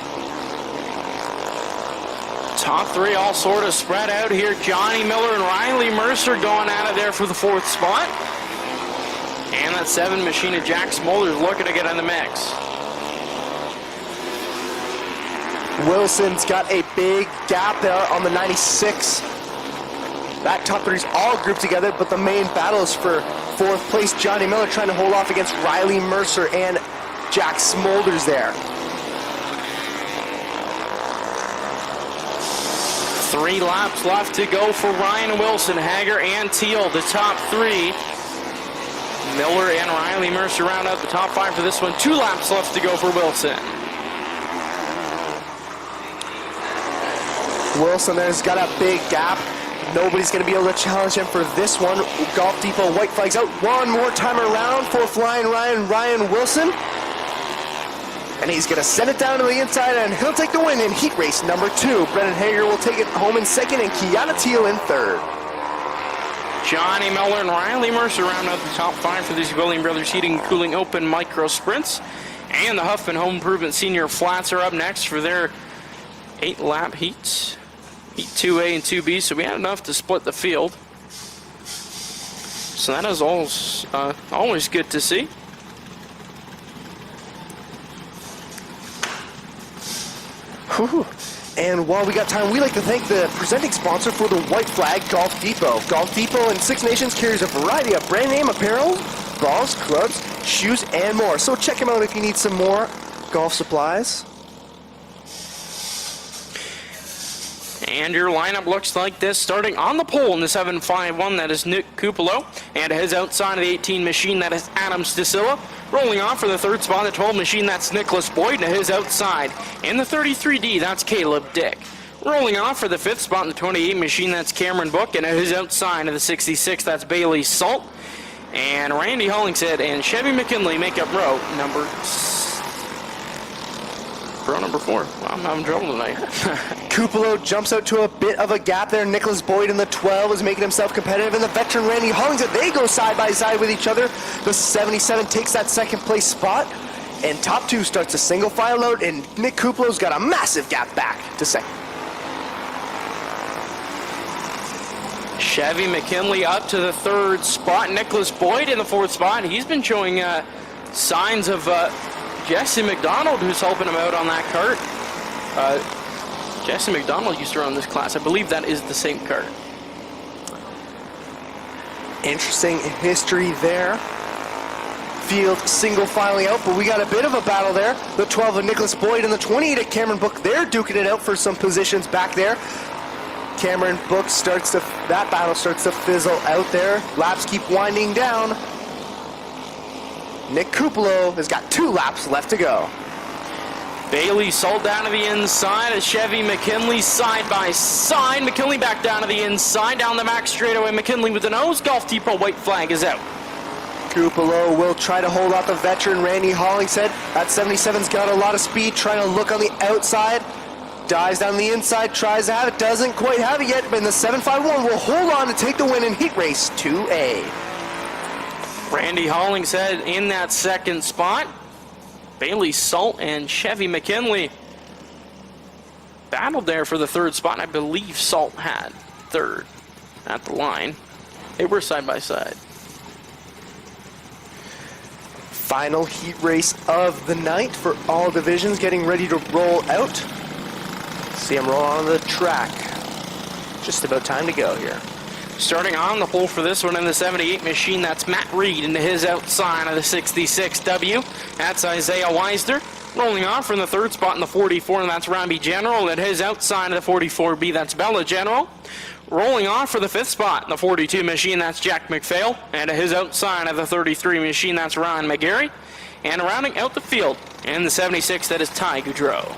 Top 3 all sort of spread out here. Johnny Miller and Riley Mercer going at it there for the 4th spot. And that 7 machine of Jack Smulders looking to get in the mix. Wilson's got a big gap there on the 96. That top three's all grouped together, but the main battle is for fourth place. Johnny Miller trying to hold off against Riley Mercer and Jack Smolders there. 3 laps left to go for Ryan Wilson, Hager, and Teal, the top 3. Miller and Riley Mercer round out the top 5 for this one. 2 laps left to go for Wilson. Wilson there's got a big gap. Nobody's going to be able to challenge him for this one. Golf Depot white flags out one more time around for flying Ryan Wilson. And he's going to send it down to the inside, and he'll take the win in heat race number 2. Brennan Hager will take it home in second, and Kiana Teal in third. Johnny Miller and Riley Mercer round out the top 5 for these William Brothers Heating and Cooling Open Micro Sprints. And the Huffman Home Improvement Senior Flats are up next for their 8-lap heats. Heat 2A and 2B, so we had enough to split the field. So that is always good to see. Whew. And while we got time, we'd like to thank the presenting sponsor for the White Flag, Golf Depot. Golf Depot in Six Nations carries a variety of brand name apparel, balls, clubs, shoes, and more. So check him out if you need some more golf supplies. And your lineup looks like this, starting on the pole in the 751, that is Nick Cupolo. And his outside of the 18 machine, that is Adam Sticilla. Rolling off for the third spot, the 12 machine, that's Nicholas Boyd. And his outside in the 33D, that's Caleb Dick. Rolling off for the fifth spot in the 28 machine, that's Cameron Book. And his outside of the 66, that's Bailey Salt. And Randy Hollingshead and Chevy McKinley make up row number 4. Well, I'm having trouble tonight. Cupolo jumps out to a bit of a gap there. Nicholas Boyd in the 12 is making himself competitive. And the veteran Randy Hollingshead, they go side by side with each other. The 77 takes that second place spot. And top 2 starts a single file out. And Nick Cupolo's got a massive gap back to second. Chevy McKinley up to the third spot. Nicholas Boyd in the fourth spot. He's been showing signs of Jesse McDonald, who's helping him out on that cart. Jesse McDonald used to run this class. I believe that is the same cart. Interesting history there. Field single filing out, but we got a bit of a battle there. The 12 of Nicholas Boyd and the 28 of Cameron Book, they're duking it out for some positions back there. Cameron Book that battle starts to fizzle out there. Laps keep winding down. Nick Cupolo has got 2 laps left to go. Bailey Salt down to the inside as Chevy McKinley side by side. McKinley back down to the inside, down the back straightaway. McKinley with the nose. Golf Depot white flag is out. Cupolo will try to hold off the veteran Randy Hollingshead. That 77's got a lot of speed, trying to look on the outside. Dives down the inside, tries to have it, doesn't quite have it yet, but in the 751 will hold on to take the win in heat race 2A. Randy Hollingshead in that second spot. Bailey Salt and Chevy McKinley battled there for the third spot, and I believe Salt had third at the line. They were side by side. Final heat race of the night for all divisions, getting ready to roll out. See them roll on the track. Just about time to go here. Starting on the pole for this one in the 78 machine, that's Matt Reed into his outside of the 66W. That's Isaiah Weisner. Rolling off from the third spot in the 44, and that's Robbie General. At his outside of the 44B, that's Bella General. Rolling off for the fifth spot in the 42 machine, that's Jack McPhail. And at his outside of the 33 machine, that's Ron McGarry. And rounding out the field in the 76, that is Ty Goudreau.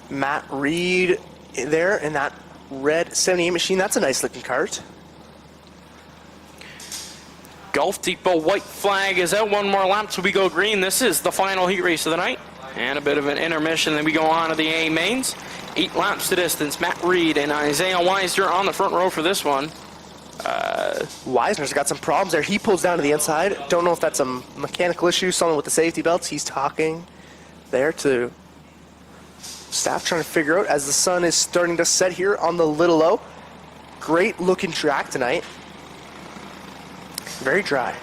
Matt Reed there in that red 78 machine. That's a nice looking cart. Golf Depot white flag is out. One more lap till we go green. This is the final heat race of the night. And a bit of an intermission. Then we go on to the A mains. 8 laps to distance. Matt Reed and Isaiah Weisner on the front row for this one. Weisner's got some problems there. He pulls down to the inside. Don't know if that's a mechanical issue, something with the safety belts. He's talking there to staff, trying to figure out as the sun is starting to set here on the Little O. Great looking track tonight. Very dry.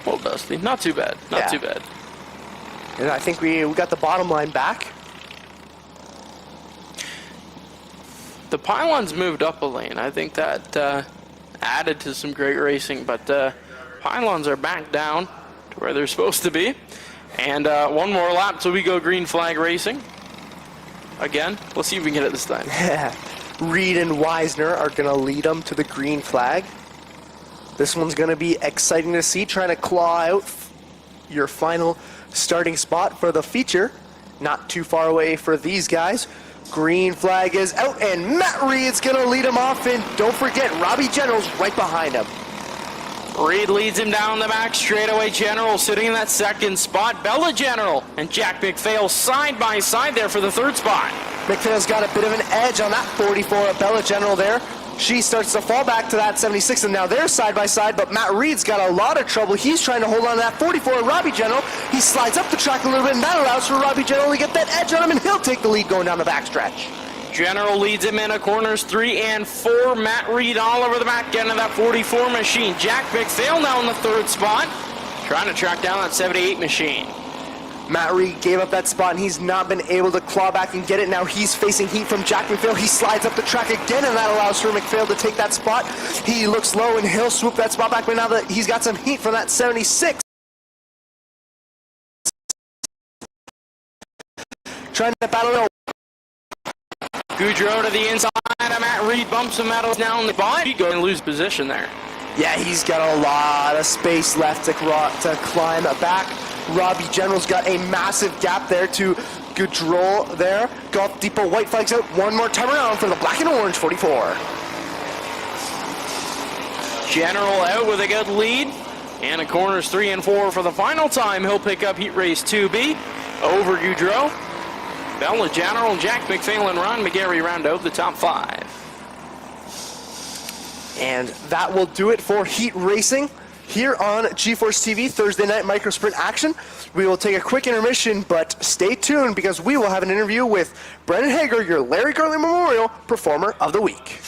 Well, Dusty, not too bad. Not Yeah. too bad. And I think we got the bottom line back. The pylons moved up a lane. I think that added to some great racing, but pylons are back down to where they're supposed to be. And one more lap till we go green flag racing. Again, let's see if we can get it this time. Reed and Weisner are going to lead them to the green flag. This one's going to be exciting to see, trying to claw out your final starting spot for the feature. Not too far away for these guys. Green flag is out, and Matt Reed's going to lead him off, and don't forget, Robbie General's right behind him. Reed leads him down the back straightaway. General sitting in that second spot. Bella General and Jack McPhail side by side there for the third spot. McPhail's got a bit of an edge on that 44 of Bella General there. She starts to fall back to that 76, and now they're side by side, but Matt Reed's got a lot of trouble. He's trying to hold on to that 44 of Robbie General. He slides up the track a little bit, and that allows for Robbie General to get that edge on him, and he'll take the lead going down the backstretch. General leads him into corners 3 and 4. Matt Reed all over the back end of that 44 machine. Jack McPhail now in the third spot, trying to track down that 78 machine. Matt Reed gave up that spot, and he's not been able to claw back and get it. Now he's facing heat from Jack McPhail. He slides up the track again, and that allows for McPhail to take that spot. He looks low, and he'll swoop that spot back, but now that he's got some heat from that 76. Trying to battle it. Goudreau to the inside of Matt Reed, bumps some metals down the bottom. He going to lose position there. Yeah, he's got a lot of space left to climb back. Robbie General's got a massive gap there to Goudreau there. Golf Depot white flags out one more time around for the black and orange 44. General out with a good lead. And in corners 3 and 4 for the final time. He'll pick up heat race 2B over Goudreau. Bella General, Jack McPhail, and Ron McGarry round out the top 5. And that will do it for heat racing here on GeForce TV Thursday night microsprint action. We will take a quick intermission, but stay tuned because we will have an interview with Brendan Hager, your Larry Gartley Memorial Performer of the Week.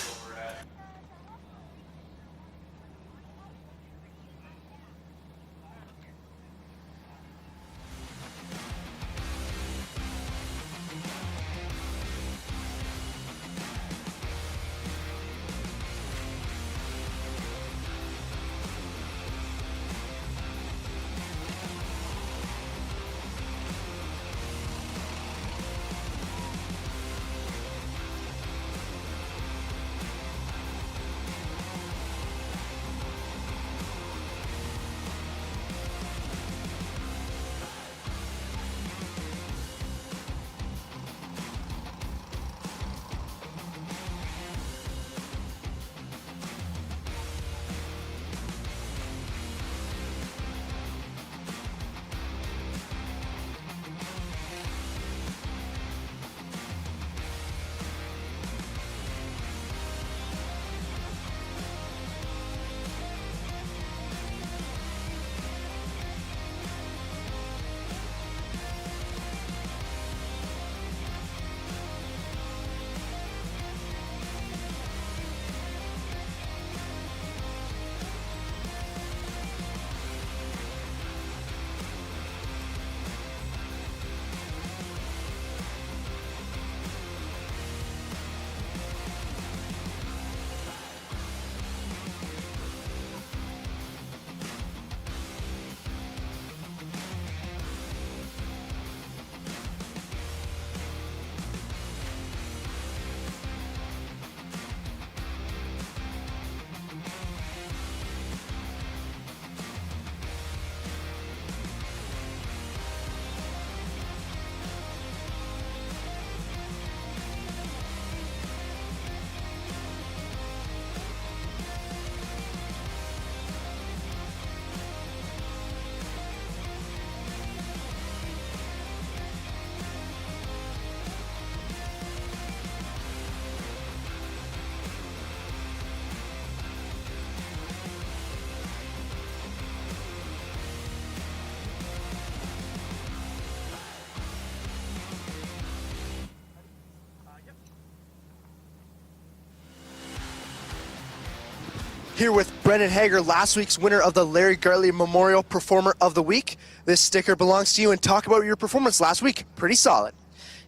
Here with Brendan Hager, last week's winner of the Larry Gartley Memorial Performer of the Week. This sticker belongs to you, and talk about your performance last week. Pretty solid.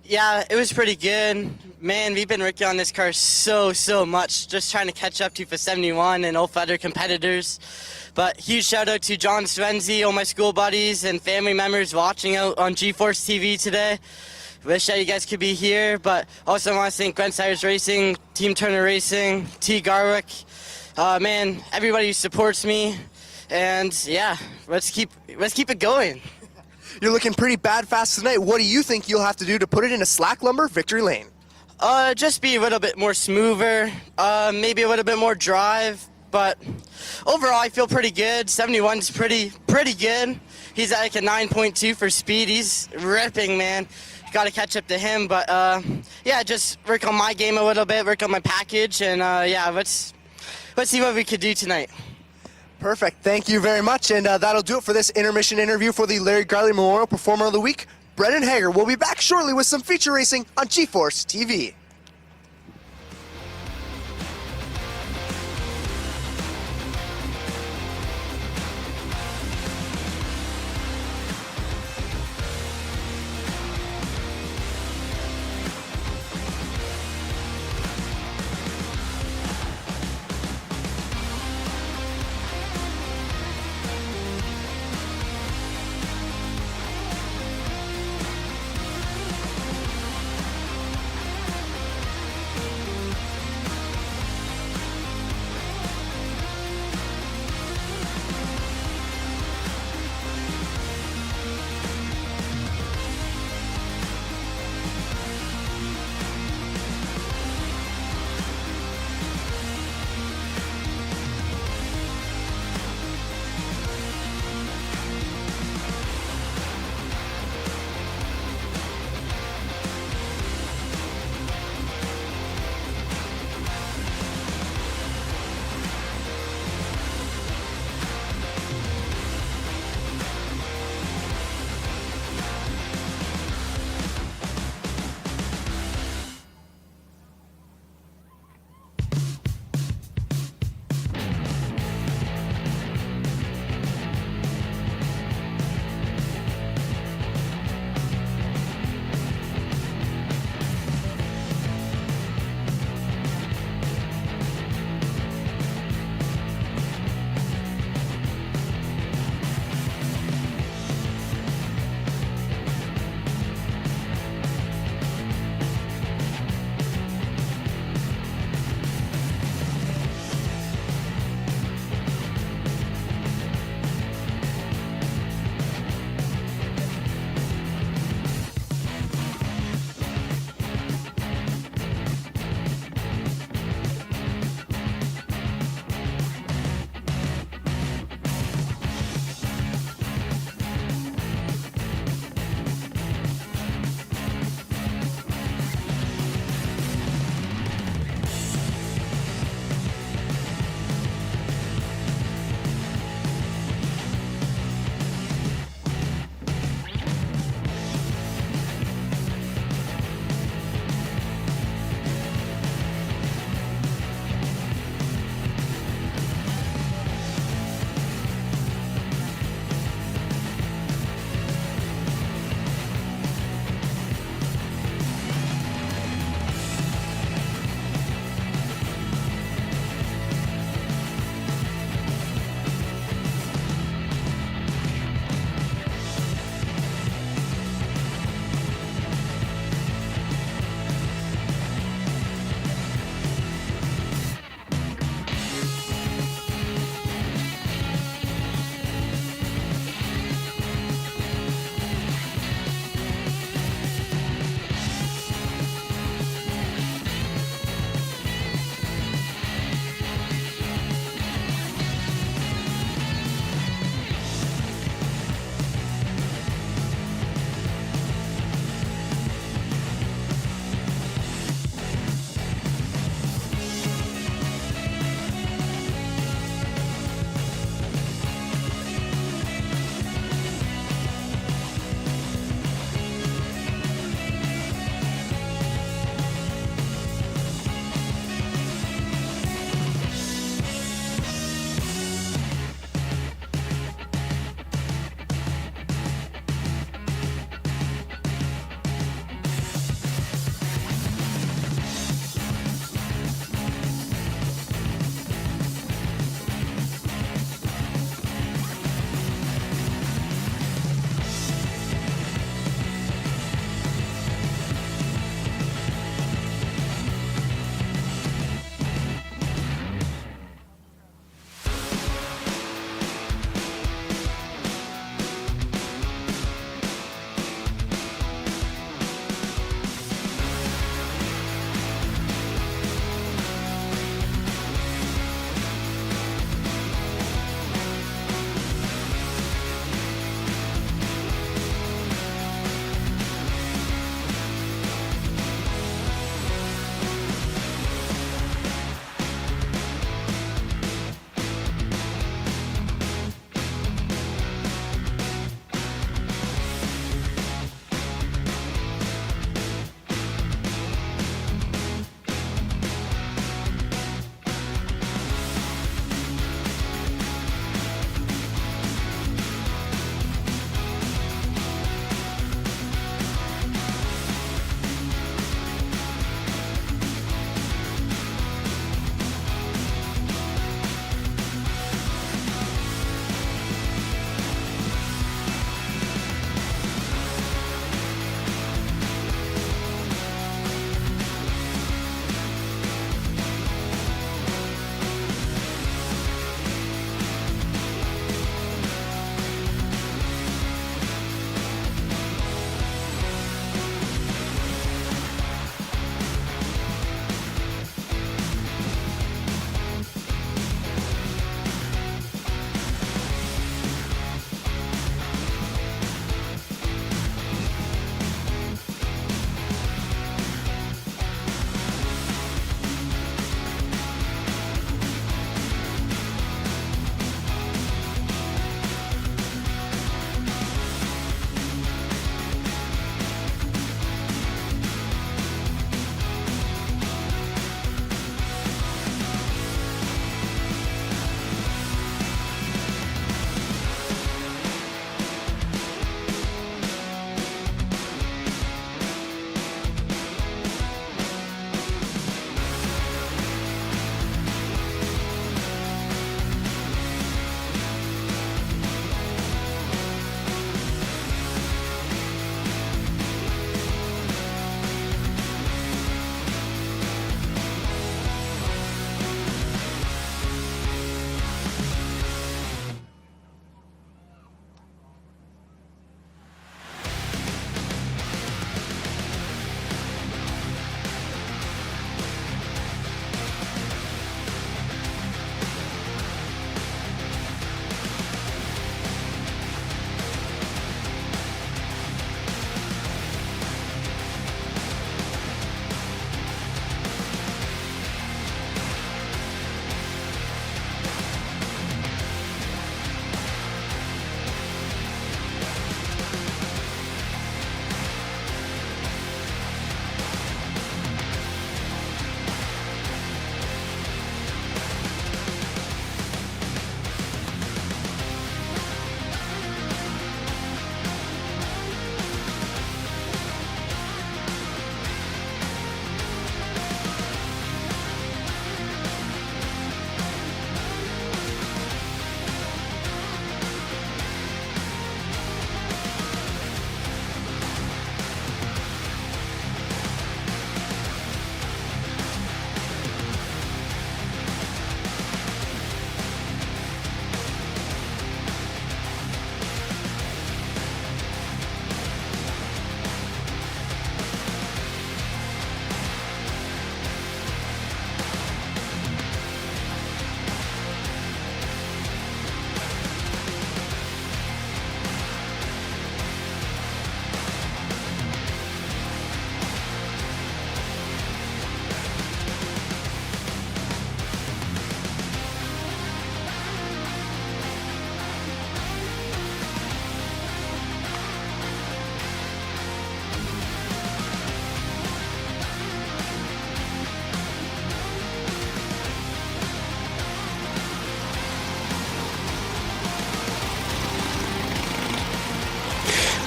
Yeah, it was pretty good. Man, we've been working on this car so much, just trying to catch up to for 71 and all other competitors. But huge shout out to John Svenzi, all my school buddies and family members watching out on GeForce TV today. Wish that you guys could be here, but also I want to thank Gwen Cyrus Racing, Team Turner Racing, T. Garwick, man, everybody who supports me, and yeah, let's keep it going. You're looking pretty bad fast tonight. What do you think you'll have to do to put it in a slack lumber victory lane? Just be a little bit more smoother, maybe a little bit more drive, but overall I feel pretty good. 71's pretty good. He's at like a 9.2 for speed. He's ripping, man. Got to catch up to him, but yeah, just work on my game a little bit, work on my package, and yeah, let's see what we could do tonight. Perfect. Thank you very much, and that'll do it for this intermission interview for the Larry Gartley Memorial Performer of the Week. Brendan Hager will be back shortly with some feature racing on GeForce TV.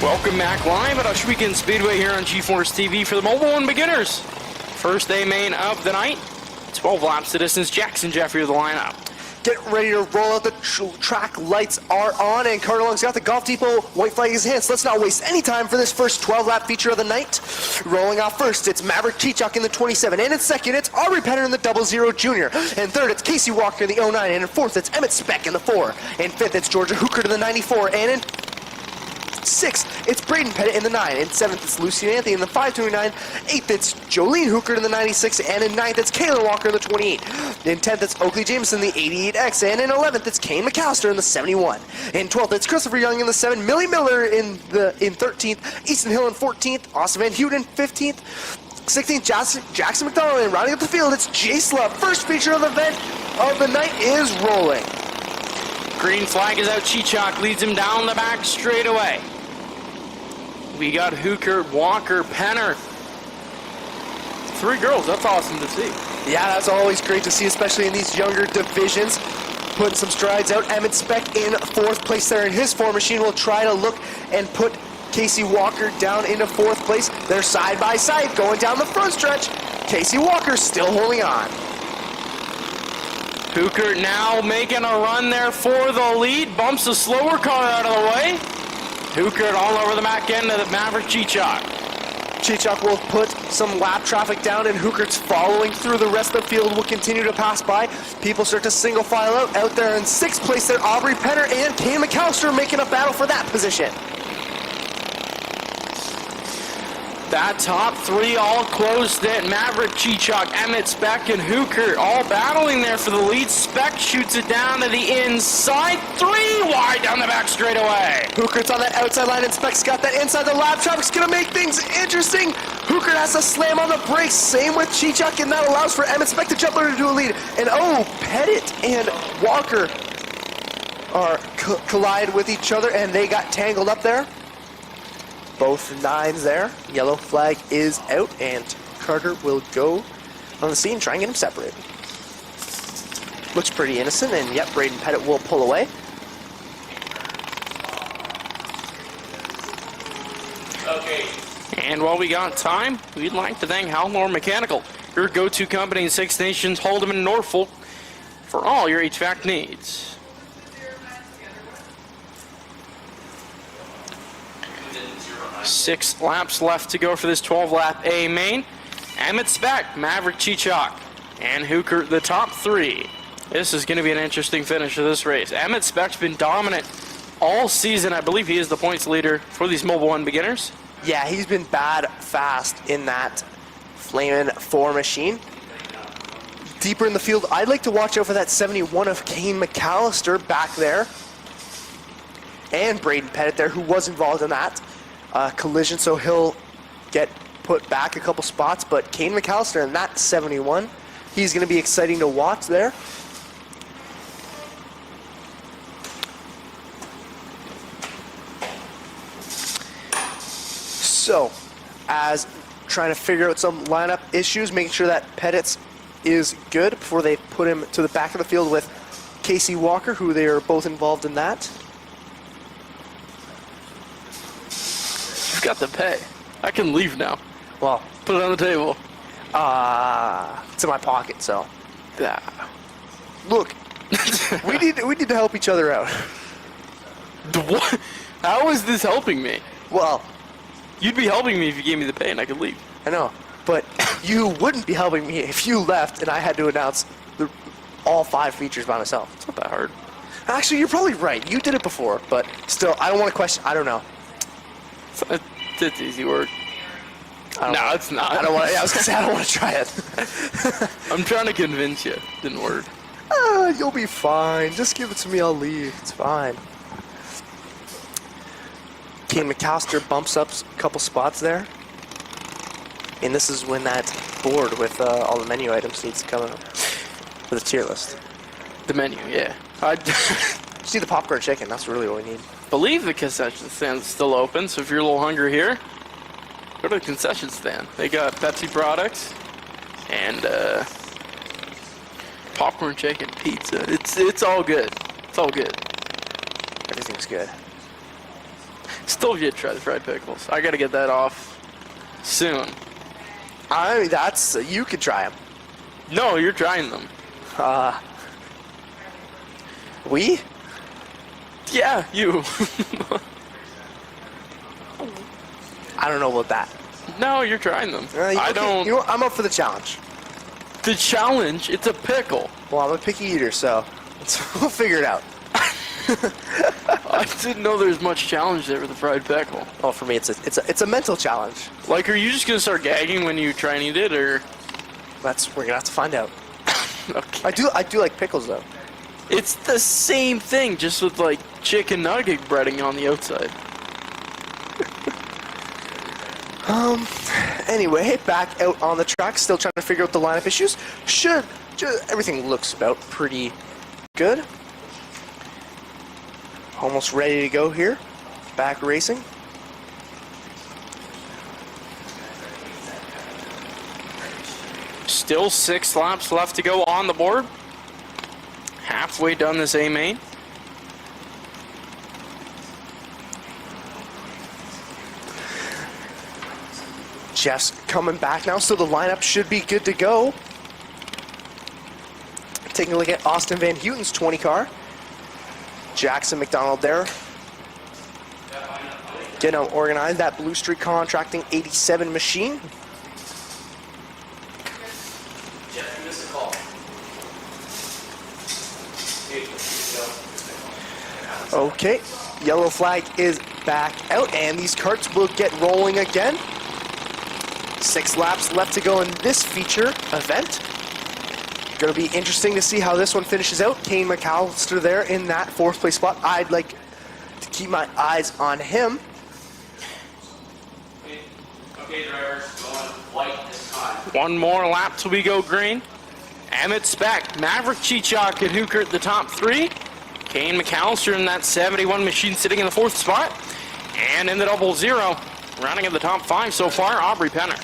Welcome back live at Ohsweken Speedway here on G-Force TV for the Mobile One beginners. First A main of the night. 12 laps to distance. Jackson Jeffrey with the lineup. Get ready to roll out. The track lights are on, and Carter Long's got the Golf Depot white flag in his hands. Let's not waste any time for this first 12-lap feature of the night. Rolling off first, it's Maverick Chichok in the 27, and in second, it's Aubrey Penner in the 00 Junior. In third, it's Casey Walker in the 09, and in fourth, it's Emmett Speck in the 4. In fifth, it's Georgia Hooker in the 94, and in sixth, it's Braden Pettit in the 9. In seventh, it's Lucy Anthony in the 529. Eighth, it's Jolene Hooker in the 96. And in ninth, it's Kaylin Walker in the 28. In 10th, it's Oakley Jameson in the 88X. And in 11th, it's Kane McAllister in the 71. In 12th, it's Christopher Young in the 7. Millie Miller in 13th. Easton Hill in 14th. Austin Van Houten in 15th. 16th, Jackson McDonald. And rounding up the field, it's Jace Love. First feature of the event of the night is rolling. Green flag is out. Chichok leads him down the back straightaway. We got Hooker, Walker, Penner. 3 girls, that's awesome to see. Yeah, that's always great to see, especially in these younger divisions. Putting some strides out. Emmett Speck in 4th place there in his 4 machine. Will try to look and put Casey Walker down into 4th place. They're side by side going down the front stretch. Casey Walker still holding on. Hooker now making a run there for the lead. Bumps the slower car out of the way. Hooker all over the back end of the Maverick Chichok. Chichok will put some lap traffic down, and Hooker's following through. The rest of the field will continue to pass by. People start to single file out. Out there in 6th place there, Aubrey Penner and Kane McAllister making a battle for that position. That top 3 all closed in. Maverick Chichok, Emmett Speck, and Hooker all battling there for the lead. Speck shoots it down to the inside. 3 wide down the back straightaway. Hooker's on that outside line, and Speck's got that inside. The lap traffic's going to make things interesting. Hooker has to slam on the brakes. Same with Chichok, and that allows for Emmett Speck to jump over to a lead. And Pettit and Walker are collide with each other, and they got tangled up there. Both 9s there. Yellow flag is out, and Carter will go on the scene, try and get them separated. Looks pretty innocent, and yep, Braden Pettit will pull away. Okay. And while we got time, we'd like to thank Halmore Mechanical, your go-to company in 6 Nations, Hold'em, and Norfolk for all your HVAC needs. 6 laps left to go for this 12-lap A main. Emmett Speck, Maverick Chichok, and Hooker, the top 3. This is going to be an interesting finish of this race. Emmett Speck's been dominant all season. I believe he is the points leader for these Mobile One beginners. Yeah, he's been bad fast in that Flamin' 4 machine. Deeper in the field, I'd like to watch out for that 71 of Kane McAllister back there. And Braden Pettit there, who was involved in that collision, so he'll get put back a couple spots. But Kane McAllister in that 71, he's going to be exciting to watch there. So, as trying to figure out some lineup issues, making sure that Pettit's is good before they put him to the back of the field with Casey Walker, who they are both involved in that. You've got to pay. I can leave now. Well, Put it on the table. it's in my pocket, so. Yeah. Look, we need to help each other out. What? How is this helping me? Well, You'd be helping me if you gave me the pay and I could leave. I know, but you wouldn't be helping me if you left and I had to announce all 5 features by myself. It's not that hard. Actually, you're probably right. You did it before, but still, I don't want to question. I don't know. It's easy work. No, it's not. I don't want to. I was gonna say I don't want to try it. I'm trying to convince you. Didn't work. You'll be fine. Just give it to me. I'll leave. It's fine. Kane McAllister bumps up a couple spots there. And this is when that board with all the menu items needs to come up with a tier list. The menu, yeah. I See the popcorn chicken. That's really what we need. believe the concession stand's still open, so if you're a little hungry here, go to the concession stand. They got Pepsi products and popcorn chicken, pizza. It's all good. It's all good. Everything's good. Still yet to try the fried pickles. I gotta get that off soon. I mean, that's you could try them. No, you're trying them. We? Yeah, you. I don't know about that. No, you're trying them. I don't. You know what? I'm up for the challenge. The challenge, it's a pickle. Well, I'm a picky eater, so we'll figure it out. I didn't know there's much challenge there with the fried pickle. Oh, for me, it's a mental challenge. Like, are you just gonna start gagging when you try and eat it, or? We're gonna have to find out. Okay. I do like pickles though. It's the same thing, just with like chicken nugget breading on the outside. Anyway, back out on the track, still trying to figure out the lineup issues. Everything looks about pretty good. Almost ready to go here. Back racing. Still 6 laps left to go on the board. Halfway done this A main. Jeff's coming back now, so the lineup should be good to go. Taking a look at Austin Van Houten's 20 car. Jackson McDonald there. Getting them organized. That Blue Streak Contracting 87 machine. Okay, yellow flag is back out, and these carts will get rolling again. 6 laps left to go in this feature event. Going to be interesting to see how this one finishes out. Kane McAllister there in that 4th place spot. I'd like to keep my eyes on him. Okay, drivers, going white this time. One more lap till we go green. Emmett Speck, Maverick Chichok, and Hooker at the top 3. Kane McAllister in that 71 machine sitting in the 4th spot. And in the 00, rounding at the top 5 so far, Aubrey Penner.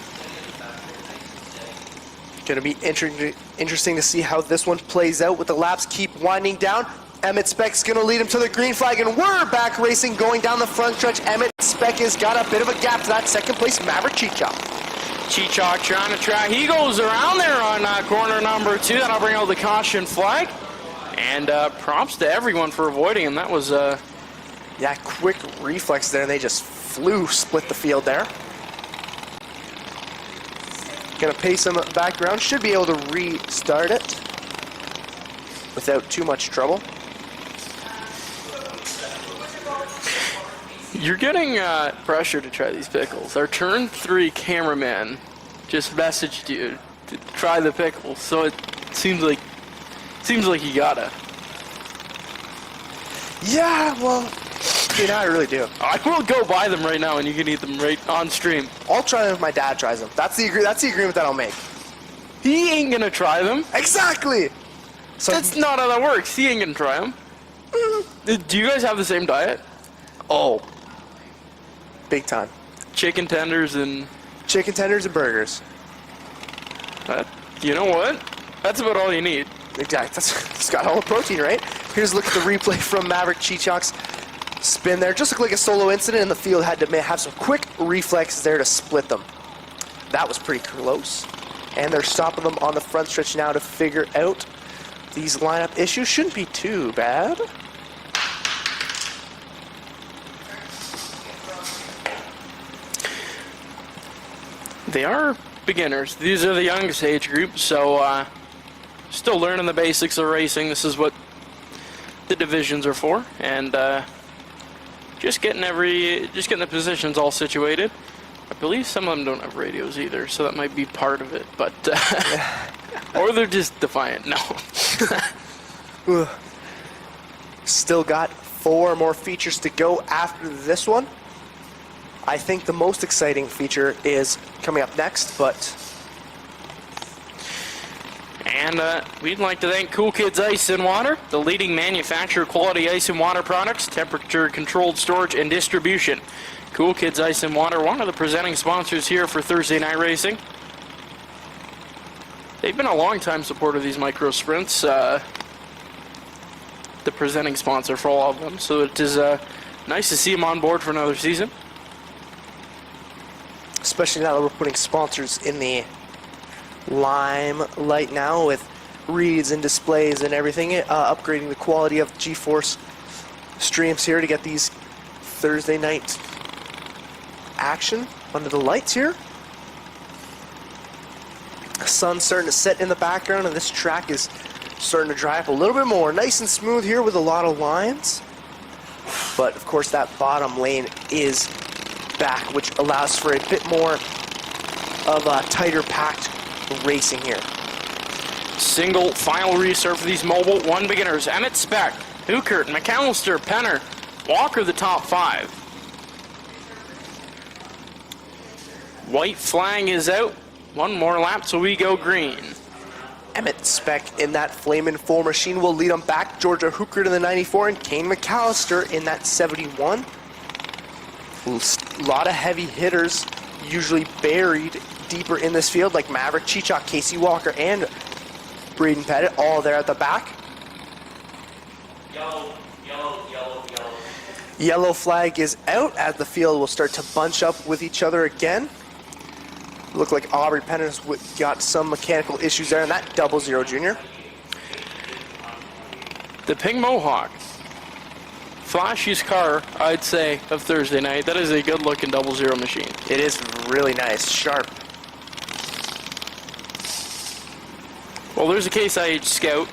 Going to be interesting to see how this one plays out with the laps keep winding down. Emmett Speck's going to lead him to the green flag, and we're back racing going down the front stretch. Emmett Speck has got a bit of a gap to that 2nd place Maverick Chichok. Chichok trying to try. He goes around there on corner number 2. That'll bring out the caution flag. And props to everyone for avoiding him. That was... Yeah, quick reflex there, and they just split the field there. Gonna pace him back around. Should be able to restart it without too much trouble. You're getting pressure to try these pickles. Our turn 3 cameraman just messaged you to try the pickles, so it seems like you gotta. Yeah, well, I really do. I will go buy them right now, and you can eat them right on stream. I'll try them if my dad tries them. That's the agreement that I'll make. He ain't gonna try them. Exactly. So That's not how that works. He ain't gonna try them. Do you guys have the same diet? Oh, big time. Chicken tenders and... Chicken tenders and burgers. You know what? That's about all you need. Exactly. It's got all the protein, right? Here's a look at the replay from Maverick Chichok's spin there. Just looked like a solo incident, and the field had to have some quick reflexes there to split them. That was pretty close. And they're stopping them on the front stretch now to figure out these lineup issues. Shouldn't be too bad. They are beginners. These are the youngest age group, so still learning the basics of racing. This is what the divisions are for, and just getting the positions all situated. I believe some of them don't have radios either, so that might be part of it. But or they're just defiant. No. Still got 4 more features to go after this one. I think the most exciting feature is coming up next, but... And we'd like to thank Cool Kids Ice and Water, the leading manufacturer of quality ice and water products, temperature-controlled storage and distribution. Cool Kids Ice and Water, one of the presenting sponsors here for Thursday Night Racing. They've been a long-time supporter of these micro sprints, the presenting sponsor for all of them. So it is Nice to see him on board for another season. Especially now that we're putting sponsors in the limelight now with reads and displays and everything, upgrading the quality of GeForce streams here to get these Thursday night action under the lights here. The sun's starting to set in the background, and this track is starting to dry up a little bit more. Nice and smooth here with a lot of lines. But of course that bottom lane is back, which allows for a bit more of a tighter packed racing here. Single final restart for these mobile one beginners. Emmett Speck, Hookert, McAllister, Penner, Walker the top 5. White flag is out. One more lap till we go green. Emmett Speck in that Flamin' 4 machine will lead them back. Georgia Hookert in the 94 and Kane McAllister in that 71. A lot of heavy hitters usually buried deeper in this field, like Maverick Chichok, Casey Walker, and Braden Pettit, all there at the back. Yellow. Yellow flag is out as the field will start to bunch up with each other again. Look like Aubrey Penner's got some mechanical issues there, and that 00 junior. The Pink Mohawk. Flashiest car, I'd say, of Thursday night. That is a good looking 00 machine. It is really nice, sharp. Well, there's a Case IH Scout.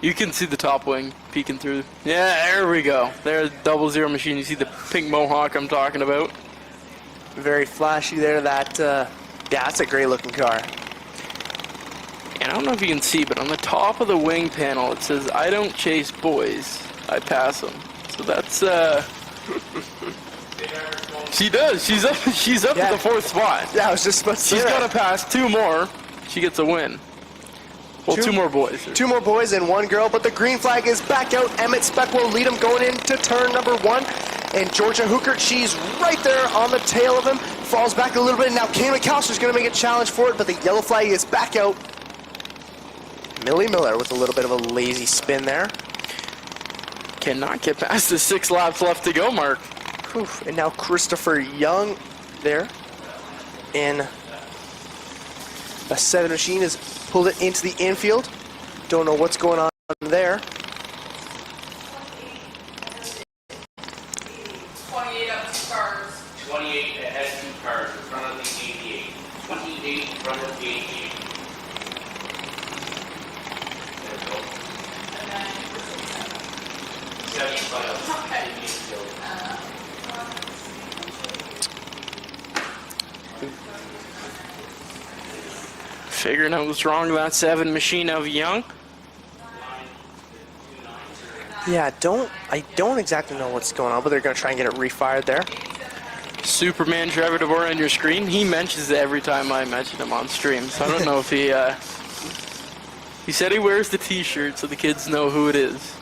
You can see the top wing peeking through. Yeah, there we go. There's 00 machine. You see the Pink Mohawk I'm talking about. Very flashy there. That, yeah, that's a great looking car. And I don't know if you can see, but on the top of the wing panel, it says, "I don't chase boys, I pass them." So that's, she does. She's up Yeah. to the 4th spot. Yeah, I was just about to say She's that. got to pass 2 more. She gets a win. Well, 2 more boys. 2 more boys and 1 girl, but the green flag is back out. Emmett Speck will lead him going into turn number 1. And Georgia Hookert, she's right there on the tail of him. Falls back a little bit. Now Kane McAllister's going to make a challenge for it, but the yellow flag is back out. Millie Miller with a little bit of a lazy spin there. Cannot get past the 6 laps left to go, Mark. Whew. And now Christopher Young there in a 7 machine has pulled it into the infield. Don't know what's going on there. 28 up 2 cars. 28 ahead 2 cars in front of the 88. 28 in front of the 88. There we go. And then 75. Okay. Figuring out what's wrong with that 7 machine of Young. Yeah, I don't exactly know what's going on, but they're going to try and get it refired there. Superman Trevor DeVore on your screen. He mentions it every time I mention him on stream. So I don't know if he said he wears the t-shirt so the kids know who it is.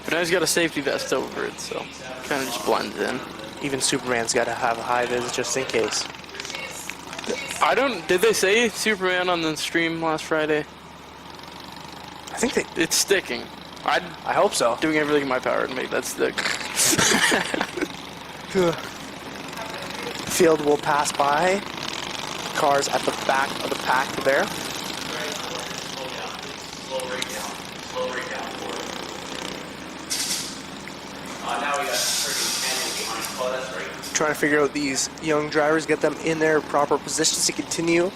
But now he's got a safety vest over it, so kind of just blends in. Even Superman's got to have a high vis just in case. Did they say Superman on the stream last Friday? I think It's sticking. I hope so. Doing everything in my power to make that stick. Field will pass by. Cars at the back of the pack there. Slow right down for it. Now we got freaking Canyon behind. Oh, that's right. Trying to figure out these young drivers, get them in their proper positions to continue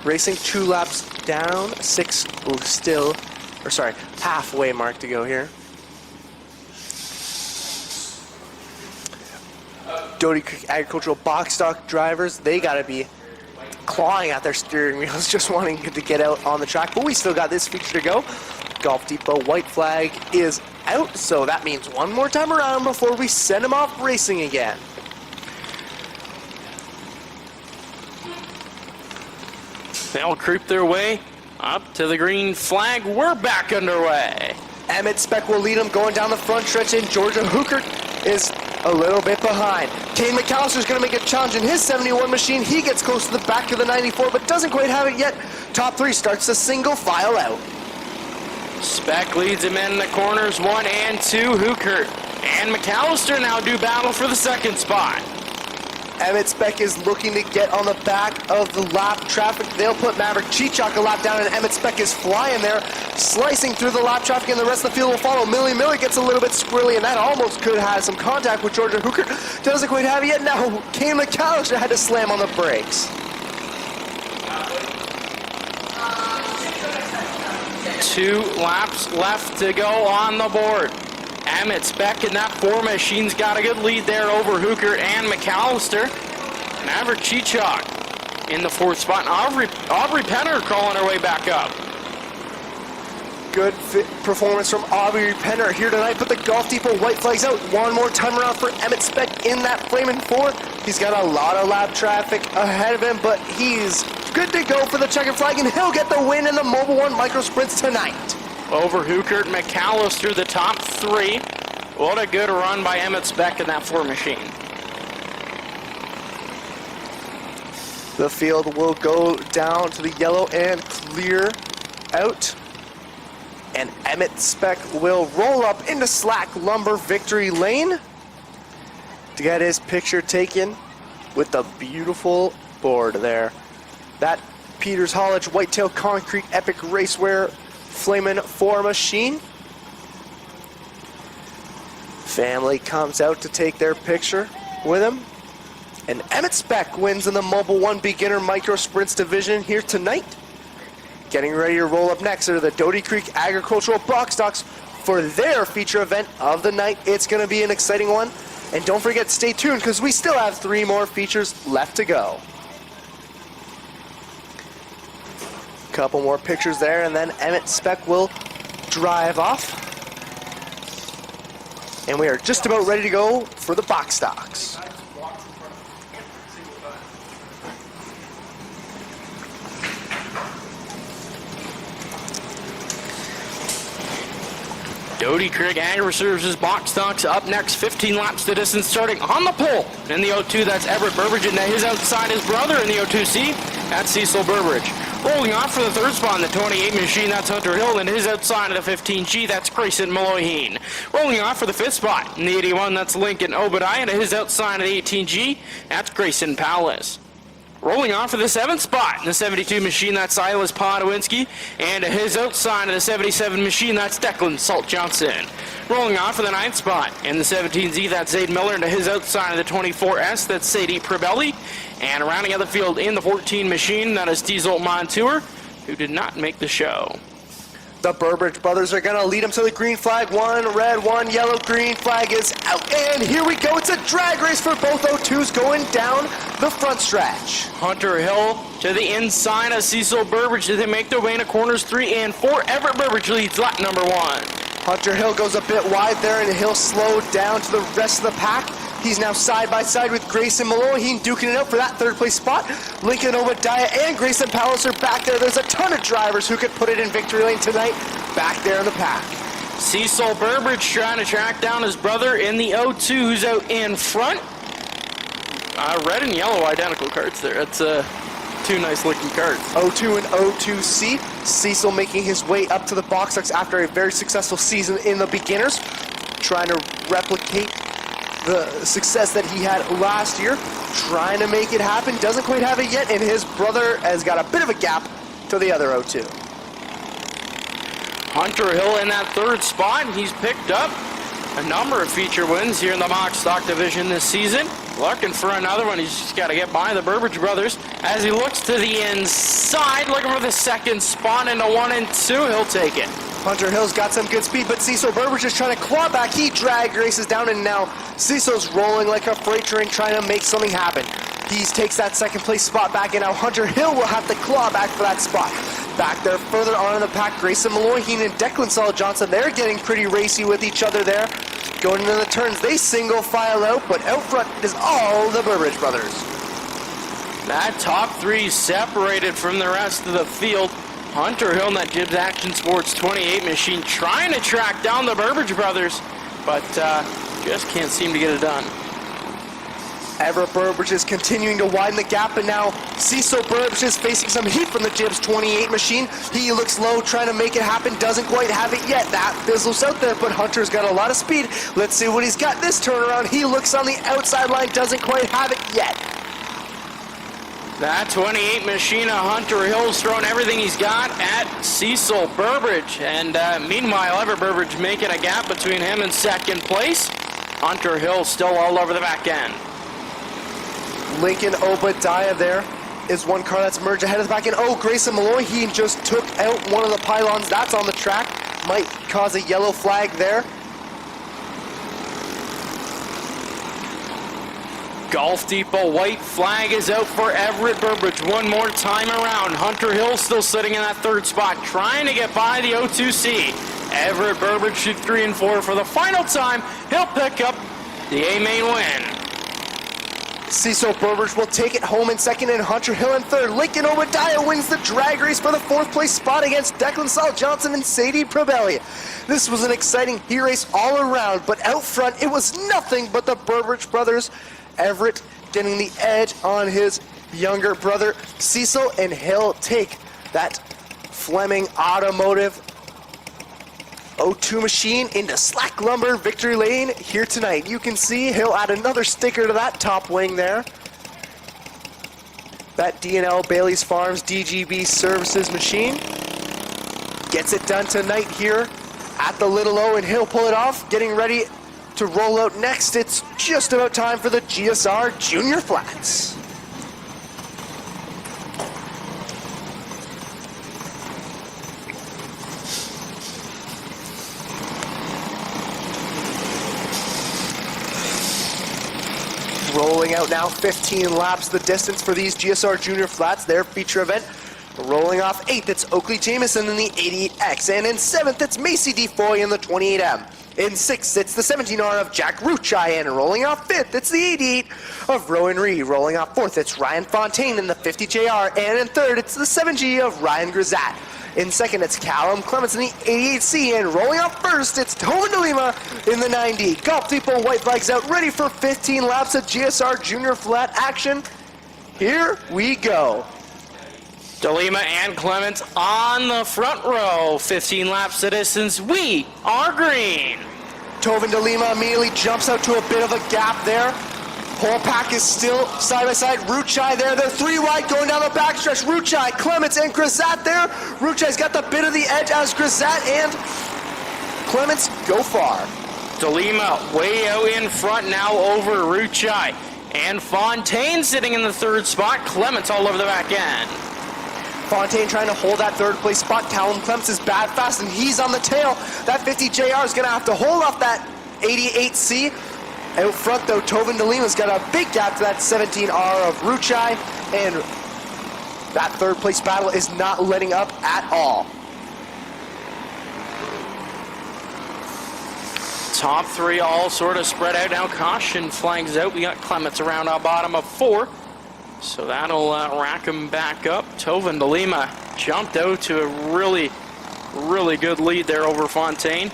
racing. 2 laps down, 6 still, or sorry, halfway mark to go here. Doty Creek Agricultural box stock drivers, they got to be clawing at their steering wheels, just wanting to get out on the track. But we still got this feature to go. Golf Depot white flag is out, so that means one more time around before we send them off racing again. They'll creep their way up to the green flag. We're back underway. Emmett Speck will lead them going down the front stretch, and Georgia Hookert is a little bit behind. Kane McAllister's going to make a challenge in his 71 machine. He gets close to the back of the 94, but doesn't quite have it yet. Top 3 starts the single file out. Speck leads him in the corners 1 and 2. Hookert and McAllister now do battle for the second spot. Emmett Speck is looking to get on the back of the lap traffic. They'll put Maverick Chichok a lap down, and Emmett Speck is flying there, slicing through the lap traffic, and the rest of the field will follow. Millie Miller gets a little bit squirrely, and that almost could have some contact with Georgia Hooker. Doesn't quite have it yet. Now, Kane McAllister had to slam on the brakes. 2 laps left to go on the board. Emmett Speck in that 4 machine's got a good lead there over Hooker and McAllister. Maverick Chichok in the 4th spot. Aubrey Penner crawling her way back up. Good performance from Aubrey Penner here tonight. Put the Golf Depot white flags out. One more time around for Emmett Speck in that flaming 4. He's got a lot of lap traffic ahead of him, but he's good to go for the checkered flag, and he'll get the win in the Mobile One Micro Sprints tonight. Over Hooker, McAllister, the top 3. What a good run by Emmett Speck in that 4 machine. The field will go down to the yellow and clear out. And Emmett Speck will roll up into Slack Lumber Victory Lane to get his picture taken with the beautiful board there. That Peters Hollage Whitetail Concrete Epic Racewear Flamin' 4 machine. Family comes out to take their picture with him. And Emmett Speck wins in the Mobile One Beginner Micro Sprints division here tonight. Getting ready to roll up next are the Doty Creek Agricultural Box Stocks for their feature event of the night. It's going to be an exciting one. And don't forget to stay tuned because we still have 3 more features left to go. Couple more pictures there, and then Emmett Speck will drive off. And we are just about ready to go for the box stocks. Doty Creek Agri-Services box stocks up next, 15 laps to distance, starting on the pole. In the O2, that's Everett Burbridge, and his outside his brother in the O2C, that's Cecil Burbridge. Rolling off for the 3rd spot in the 28 machine, that's Hunter Hill, and his outside of the 15G, that's Grayson Malloyheen. Rolling off for the 5th spot in the 81, that's Lincoln Obadiah, and his outside of the 18G, that's Grayson Palace. Rolling off for the 7th spot in the 72 machine, that's Silas Podwinski, and his outside of the 77 machine, that's Declan Salt Johnson. Rolling off for the 9th spot in the 17Z, that's Zaid Miller, and to his outside of the 24S, that's Sadie Prebelli. And rounding out the field in the 14 machine, that is Diesel Montour, who did not make the show. The Burbridge brothers are going to lead them to the green flag. 1 red, 1 yellow. Green flag is out. And here we go. It's a drag race for both O2s going down the front stretch. Hunter Hill to the inside of Cecil Burbridge as they make their way into corners 3 and 4. Everett Burbridge leads lap number 1. Hunter Hill goes a bit wide there, and he'll slow down to the rest of the pack. He's now side by side with Grayson Malloyheen duking it out for that 3rd place spot. Lincoln Obadiah and Grayson Palace are back there. There's a ton of drivers who could put it in victory lane tonight back there in the pack. Cecil Burbridge trying to track down his brother in the O2 who's out in front. Red and yellow identical cards there. That's 2 nice looking cards. O2 and O2C. Cecil making his way up to the box stocks after a very successful season in the beginners. Trying to replicate the success that he had last year, trying to make it happen, doesn't quite have it yet, and his brother has got a bit of a gap to the other O2. Hunter Hill in that 3rd spot. He's picked up a number of feature wins here in the box stock division this season. Looking for another one. He's just got to get by the Burbridge brothers as he looks to the inside, looking for the 2nd spot into 1 and 2. He'll take it. Hunter Hill's got some good speed, but Cecil Burbridge is trying to claw back. He drag races down, and now Cecil's rolling like a freight train trying to make something happen. He takes that 2nd place spot back, and now Hunter Hill will have to claw back for that spot. Back there further on in the pack, Grayson Malloyheen and Declan Salt Johnson, they're getting pretty racy with each other there. Going into the turns, they single file out, but out front is all the Burbridge brothers. That top 3 separated from the rest of the field. Hunter Hill in that Gibbs Action Sports 28 machine trying to track down the Burbridge brothers, but just can't seem to get it done. Everett Burbridge is continuing to widen the gap, and now Cecil Burbridge is facing some heat from the Jibs 28 machine. He looks low, trying to make it happen, doesn't quite have it yet. That fizzles out there, but Hunter's got a lot of speed. Let's see what he's got this turnaround. He looks on the outside line, doesn't quite have it yet. That 28 machine of Hunter Hill's throwing everything he's got at Cecil Burbridge. And meanwhile, Everett Burbridge making a gap between him and second place. Hunter Hill still all over the back end. Lincoln Obadiah there is one car that's merged ahead of the back end. Oh, Grayson Malloy, he just took out one of the pylons. That's on the track. Might cause a yellow flag there. Golf Depot white flag is out for Everett Burbridge one more time around. Hunter Hill still sitting in that third spot, trying to get by the O2C. Everett Burbridge shoot 3 and 4 for the final time. He'll pick up the A-main win. Cecil Burbridge will take it home in second and Hunter Hill in third. Lincoln Obadiah wins the drag race for the fourth place spot against Declan Saul Johnson and Sadie Probelli. This was an exciting heat race all around, but out front it was nothing but the Burbridge brothers. Everett getting the edge on his younger brother Cecil, and Hill take that Fleming Automotive O2 machine into Slack Lumber victory lane here tonight. You can see he'll add another sticker to that top wing there. That D&L Bailey's Farms DGB Services machine gets it done tonight here at the Little O, and he'll pull it off, getting ready to roll out next. It's just about time for the GSR Junior Flats. Rolling out now, 15 laps the distance for these GSR Junior Flats, their feature event. Rolling off 8th, it's Oakley Jamieson in the 88X, and in 7th, it's Macy DeFoy in the 28M. In 6th, it's the 17R of Jack Ruchai, and rolling off 5th, it's the 88 of Rowan Reed. Rolling off 4th, it's Ryan Fontaine in the 50JR, and in 3rd, it's the 7G of Ryan Grisat. In 2nd, it's Callum Clements in the 88C, and rolling off 1st, it's Tobin DeLima in the 90. Golf Depot white flags out, ready for 15 laps of GSR Junior Flat action. Here we go. DeLima and Clements on the front row. 15 laps the distance. We are green. Tobin DeLima immediately jumps out to a bit of a gap there. Whole pack is still side by side. Ruchai there. They're 3 wide going down the backstretch. Ruchai, Clements, and Grisat there. Ruchai's got the bit of the edge as Grisat and Clements go far. DeLima way out in front now over Ruchai. And Fontaine sitting in the 3rd spot. Clements all over the back end. Fontaine trying to hold that 3rd place spot. Callum Clements is bad fast, and he's on the tail. That 50JR is going to have to hold off that 88C. Out front, though, Tobin DeLima's got a big gap to that 17R of Ruchai, and that 3rd place battle is not letting up at all. Top 3 all sort of spread out now. Caution flags out. We got Clements around our bottom of 4. So that'll rack him back up. Tobin DeLima jumped out to a really, really good lead there over Fontaine.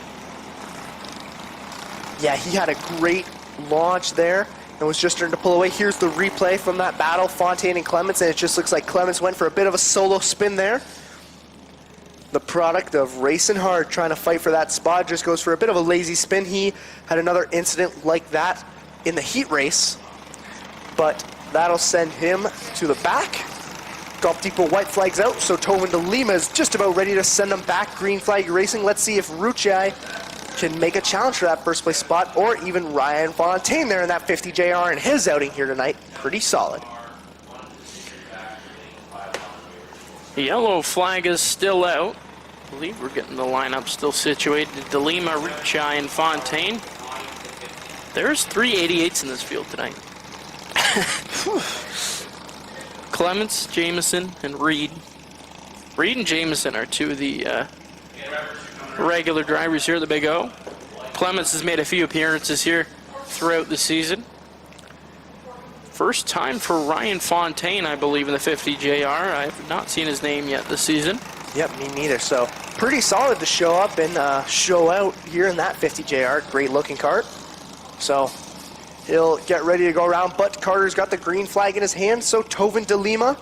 Yeah, he had a great launch there and was just starting to pull away. Here's the replay from that battle, Fontaine and Clements, and it just looks like Clements went for a bit of a solo spin there. The product of racing hard, trying to fight for that spot, just goes for a bit of a lazy spin. He had another incident like that in the heat race, but that'll send him to the back. Golf Depot white flags out, so Tobin DeLima is just about ready to send him back. Green flag racing. Let's see if Ruchai can make a challenge for that 1st place spot, or even Ryan Fontaine there in that 50JR in his outing here tonight. Pretty solid. The yellow flag is still out. I believe we're getting the lineup still situated. DeLima, Ruchai, and Fontaine. There's 3 88s in this field tonight. Clements, Jamieson, and Reed. Reed and Jamieson are 2 of the regular drivers here at the Big O. Clements has made a few appearances here throughout the season. First time for Ryan Fontaine, I believe, in the 50JR. I have not seen his name yet this season. Yep, me neither. So pretty solid to show up and show out here in that 50JR. Great looking kart. So He'll get ready to go around, but Carter's got the green flag in his hand, so Tovin DeLima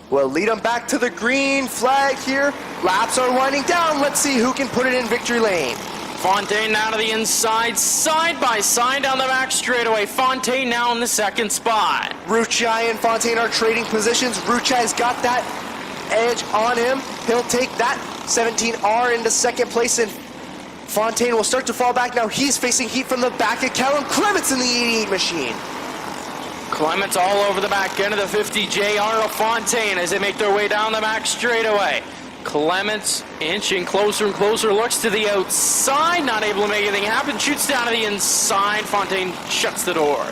will lead him back to the green flag here. Laps are winding down. Let's see who can put it in victory lane. Fontaine now to the inside, side by side down the back straightaway. Fontaine now in the second spot. Ruchai and Fontaine are trading positions. Ruchai's got that edge on him. He'll take that 17R into second place, and Fontaine will start to fall back. Now he's facing heat from the back of Callum Clements in the 88 machine. Clements all over the back end of the 50J. Arnold Fontaine as they make their way down the back straightaway. Clements inching closer and closer, looks to the outside, not able to make anything happen, shoots down to the inside. Fontaine shuts the door.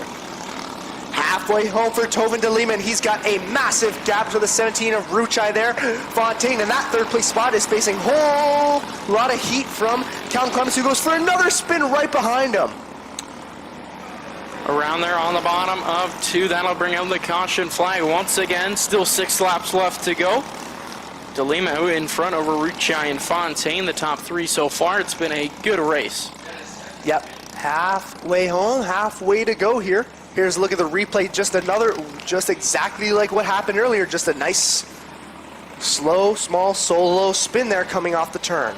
Halfway home for Tovin DeLima, and he's got a massive gap to the 17 of Ruchai there. Fontaine in that third place spot is facing a whole lot of heat from Callum Clements, who goes for another spin right behind him. Around there on the bottom of 2, that'll bring out the caution flag once again. Still 6 laps left to go. DeLima in front over Ruchai and Fontaine, the top 3 so far. It's been a good race. Yep, halfway home, halfway to go here. Here's a look at the replay, just exactly like what happened earlier. Just a nice, slow, small solo spin there coming off the turn.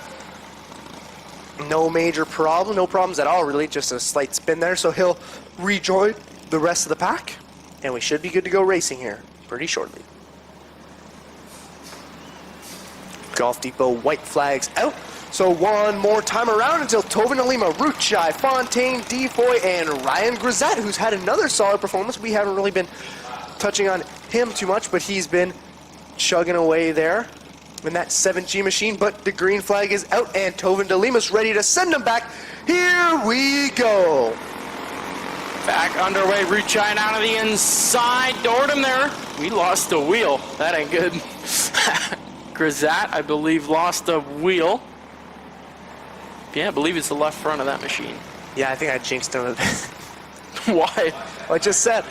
No major problem, no problems at all really, just a slight spin there. So he'll rejoin the rest of the pack, and we should be good to go racing here pretty shortly. Golf Depot white flags out. So one more time around until Tovin DeLima, Ruchai, Fontaine, Defoy, and Ryan Grisette, who's had another solid performance. We haven't really been touching on him too much, but he's been chugging away there in that 7G machine. But the green flag is out, and Tovin DeLima's ready to send him back. Here we go. Back underway, Ruchai down to the inside. Doored him there. We lost a wheel. That ain't good. Grisette, I believe, lost a wheel. Yeah, I believe it's the left front of that machine. Yeah, I think I jinxed him a bit. Why? I just said,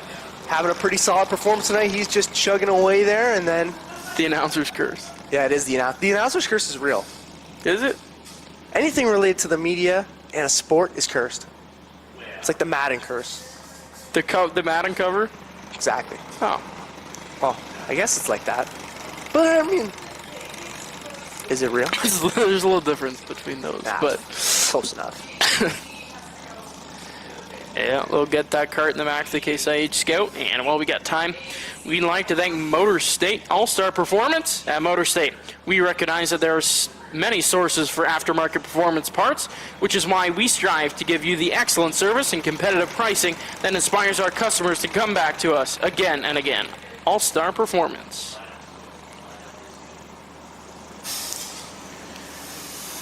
having a pretty solid performance tonight. He's just chugging away there, and then... The announcer's curse. Yeah, it is the announcer's curse is real. Is it? Anything related to the media and a sport is cursed. It's like the Madden curse. The Madden cover? Exactly. Oh. Well, I guess it's like that. But, I mean... Is it real? There's a little difference between those, but... Close enough. Yeah, we'll get that cart in the back of the Case IH Scout. And while we got time, we'd like to thank Motor State All-Star Performance. At Motor State, we recognize that there are many sources for aftermarket performance parts, which is why we strive to give you the excellent service and competitive pricing that inspires our customers to come back to us again and again. All-Star Performance.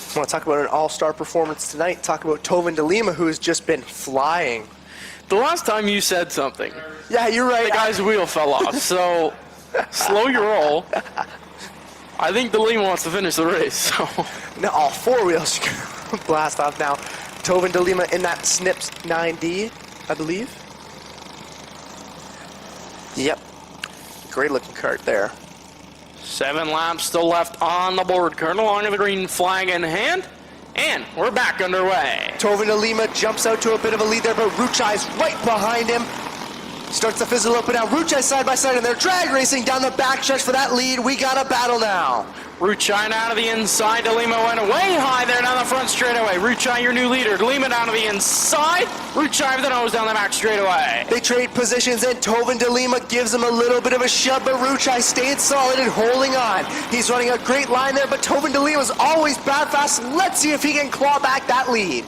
I want to talk about an all-star performance tonight. Talk about Tovin DeLima, who has just been flying. The last time you said something, Yeah, you're right. the guy's wheel fell off, so slow your roll. I think DeLima wants to finish the race, so... No, all 4 wheels blast off now. Tovin DeLima in that Snips 9D, I believe. Yep. Great looking kart there. 7 laps still left on the board. Colonel along with the green flag in hand. And we're back underway. Tovin DeLima jumps out to a bit of a lead there, but Ruchai's right behind him. Starts to fizzle up and down. Ruchai side by side, and they're drag racing down the back stretch for that lead. We got a battle now. Ruchai out of the inside. DeLima went way high there down the front straightaway. Ruchai, your new leader. DeLima down to the inside. Ruchai with the nose down the back straightaway. They trade positions, and Tovin DeLima gives him a little bit of a shove, but Ruchai stayed solid and holding on. He's running a great line there, but Tovin DeLima's always bad fast. Let's see if he can claw back that lead.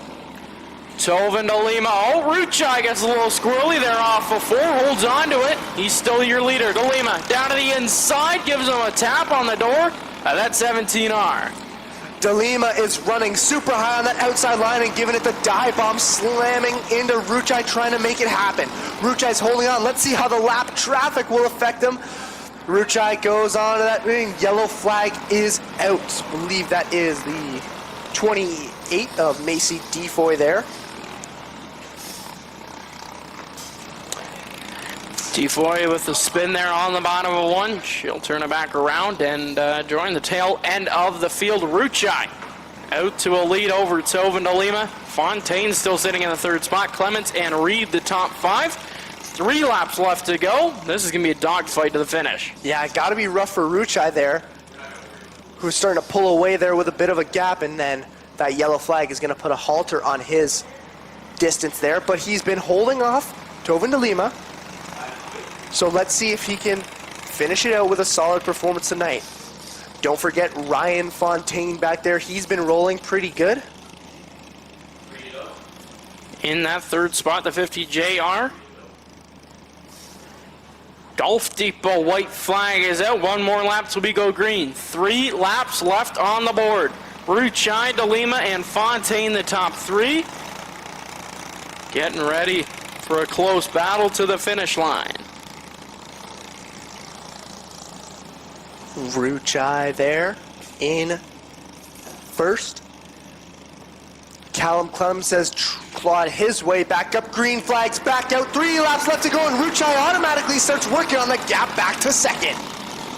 Tovin DeLima. Oh, Ruchai gets a little squirrely there off of 4. Holds on to it. He's still your leader. DeLima down to the inside. Gives him a tap on the door. That 17R. DeLima is running super high on that outside line and giving it the dive bomb, slamming into Ruchai, trying to make it happen. Ruchai's holding on. Let's see how the lap traffic will affect him. Ruchai goes on to that ring. Yellow flag is out. I believe that is the 28 of Macy Defoy there. Defoy with the spin there on the bottom of 1. She'll turn it back around and join the tail end of the field. Ruchai out to a lead over Tovin de Lima. Fontaine still sitting in the third spot. Clements and Reed the top 5. 3 laps left to go. This is going to be a dogfight to the finish. Yeah, got to be rough for Ruchai there, who's starting to pull away there with a bit of a gap, and then that yellow flag is going to put a halter on his distance there, but he's been holding off Tovin de Lima. So let's see if he can finish it out with a solid performance tonight. Don't forget Ryan Fontaine back there. He's been rolling pretty good. In that third spot, the 50 JR. Golf Depot white flag is out. 1 more lap till we go green. 3 laps left on the board. Ruchai, de Lima, and Fontaine the top 3. Getting ready for a close battle to the finish line. Ruchai there in first. Callum Clemens has clawed his way back up. Green flags back out. 3 laps left to go, and Ruchai automatically starts working on the gap back to second.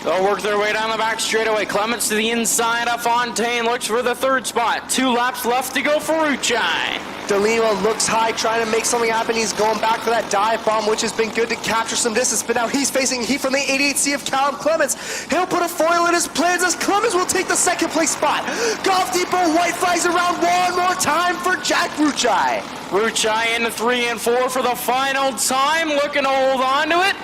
They'll work their way down the back straightaway. Clements to the inside of Fontaine, looks for the third spot. 2 laps left to go for Ruchai. De Lima looks high, trying to make something happen. He's going back for that dive bomb, which has been good to capture some distance, but now he's facing heat from the 88C of Callum Clements. He'll put a foil in his plans as Clements will take the second place spot. Golf Depot white flags around one more time for Jack Ruchai. Ruchai into 3 and 4 for the final time, looking to hold on to it.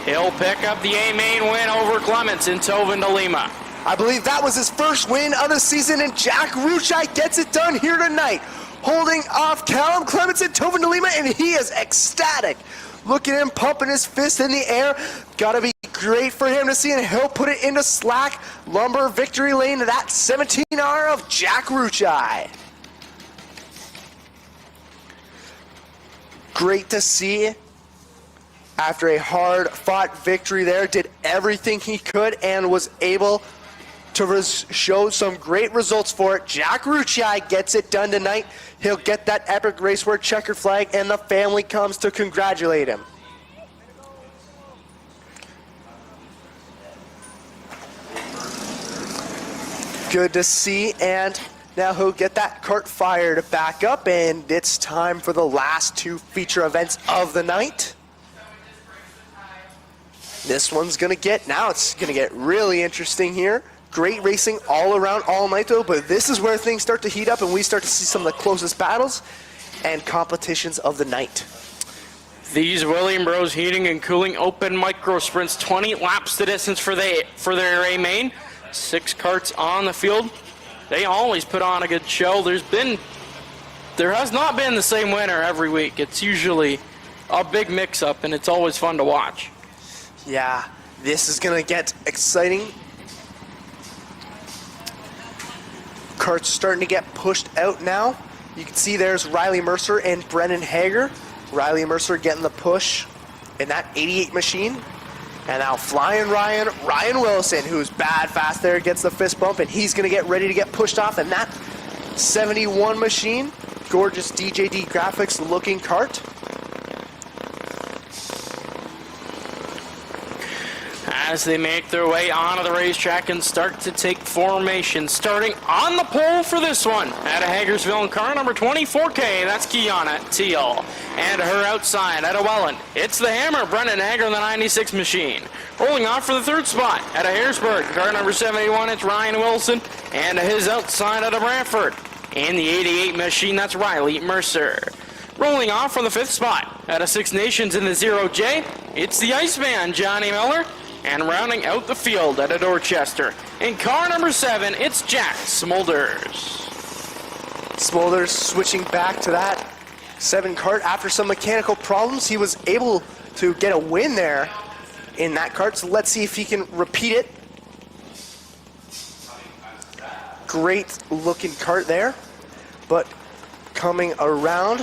He'll pick up the A-main win over Clements in Tovin de Lima. I believe that was his first win of the season, and Jack Ruchai gets it done here tonight, holding off Callum Clements and Tovin de Lima, and he is ecstatic. Look at him pumping his fist in the air. Gotta be great for him to see, and he'll put it into slack lumber victory lane to that 17R of Jack Ruchai. Great to see. After a hard-fought victory there, did everything he could and was able to show some great results for it. Jack Ruchai gets it done tonight. He'll get that epic raceware checkered flag, and the family comes to congratulate him. Good to see, and now he'll get that kart fired back up, and it's time for the last 2 feature events of the night. This one's gonna get, now it's gonna get really interesting here. Great racing all around all night though, but this is where things start to heat up and we start to see some of the closest battles and competitions of the night. These William Bros Heating and Cooling Open Micro Sprints, 20 laps the distance for their A-main. 6 karts on the field. They always put on a good show. There has not been the same winner every week. It's usually a big mix-up, and it's always fun to watch. Yeah, this is gonna get exciting. Karts starting to get pushed out now. You can see there's Riley Mercer and Brennan Hager. Riley Mercer getting the push in that 88 machine. And now flying Ryan Wilson, who's bad fast there, gets the fist bump, and he's gonna get ready to get pushed off in that 71 machine. Gorgeous DJD graphics looking kart. As they make their way onto the racetrack and start to take formation. Starting on the pole for this one, out of Hagersville in car number 24K, that's Kiana Teal. And her outside, out of Welland, it's the Hammer, Brendan Hager in the 96 machine. Rolling off for the third spot, out of Harrisburg, car number 71, it's Ryan Wilson. And his outside, out of Brantford, in the 88 machine, that's Riley Mercer. Rolling off from the 5th spot, out of Six Nations in the 0J, it's the Iceman, Johnny Miller. And rounding out the field out of Dorchester, in car number 7, it's Jack Smulders. Smulders switching back to that 7 kart after some mechanical problems. He was able to get a win there in that kart, so let's see if he can repeat it. Great looking kart there, but coming around,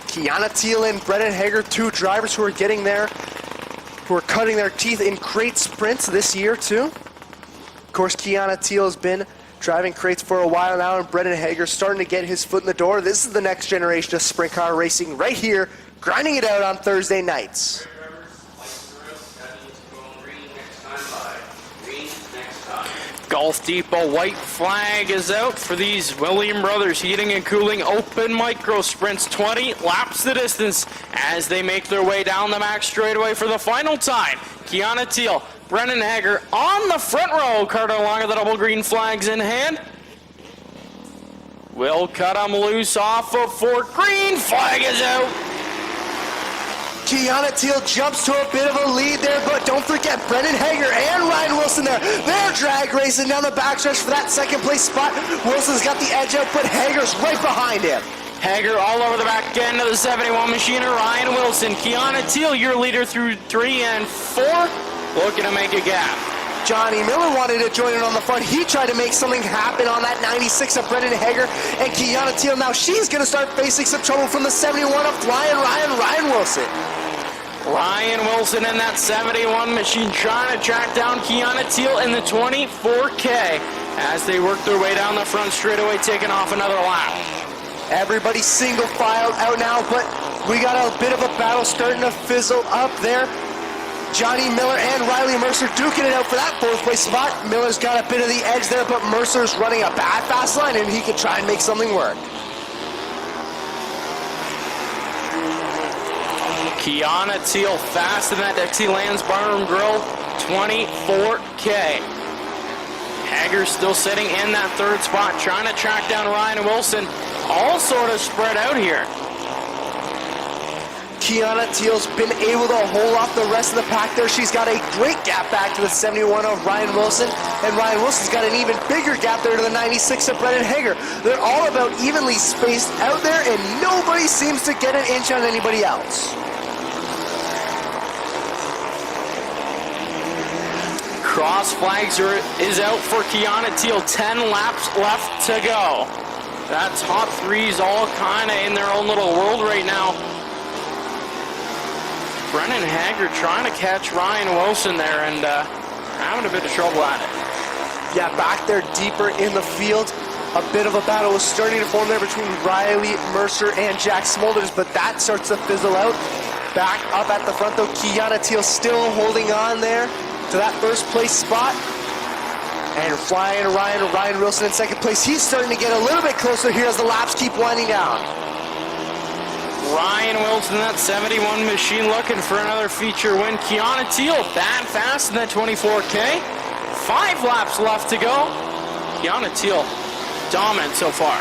Kiana Teal and Brendan Hager, 2 drivers who are getting there, who are cutting their teeth in crate sprints this year too. Of course, Kiana Teal has been driving crates for a while now, and Brendan Hager starting to get his foot in the door. This is the next generation of sprint car racing right here, grinding it out on Thursday nights. Gulf Depot white flag is out for these William Brothers Heating and Cooling Open Micro Sprints. 20 laps the distance as they make their way down the back straightaway for the final time. Kiana Teal, Brennan Hager on the front row, cart along with the double green flags in hand. Will cut them loose off of 4. Green flag is out. Kiana Teal jumps to a bit of a lead there, but don't forget Brendan Hager and Ryan Wilson there. They're drag racing down the backstretch for that second place spot. Wilson's got the edge out, but Hager's right behind him. Hager all over the back end of the 71 machine. Ryan Wilson, Kiana Teal, your leader through 3 and 4, looking to make a gap. Johnny Miller wanted to join in on the front. He tried to make something happen on that 96 of Brendan Hager. And Kiana Teal, now she's going to start facing some trouble from the 71 of Ryan Wilson. Ryan Wilson in that 71 machine trying to track down Kiana Teal in the 24K as they work their way down the front straightaway, taking off another lap. Everybody single filed out now, but we got a bit of a battle starting to fizzle up there. Johnny Miller and Riley Mercer duking it out for that 4th place spot. Miller's got a bit of the edge there, but Mercer's running a bad fast line and he can try and make something work. Kiana Teal fast in that Dixieland's Barroom Grill 24K. Hager still sitting in that 3rd spot, trying to track down Ryan Wilson. All sort of spread out here. Kiana Teal's been able to hold off the rest of the pack there. She's got a great gap back to the 71 of Ryan Wilson, and Ryan Wilson's got an even bigger gap there to the 96 of Brendan Hager. They're all about evenly spaced out there, and nobody seems to get an inch on anybody else. Cross flags is out for Kiana Teal. 10 laps left to go. That top 3's all kind of in their own little world right now. Brennan Hager trying to catch Ryan Wilson there and having a bit of trouble at it. Yeah, back there deeper in the field, a bit of a battle was starting to form there between Riley Mercer and Jack Smolders, but that starts to fizzle out. Back up at the front though, Kiana Teal still holding on there to that 1st place spot. And flying Ryan Wilson in 2nd place. He's starting to get a little bit closer here as the laps keep winding down. Ryan Wilson, that 71 machine, looking for another feature win. Kiana Teal, that fast in that 24K. 5 laps left to go. Kiana Teal, dominant so far.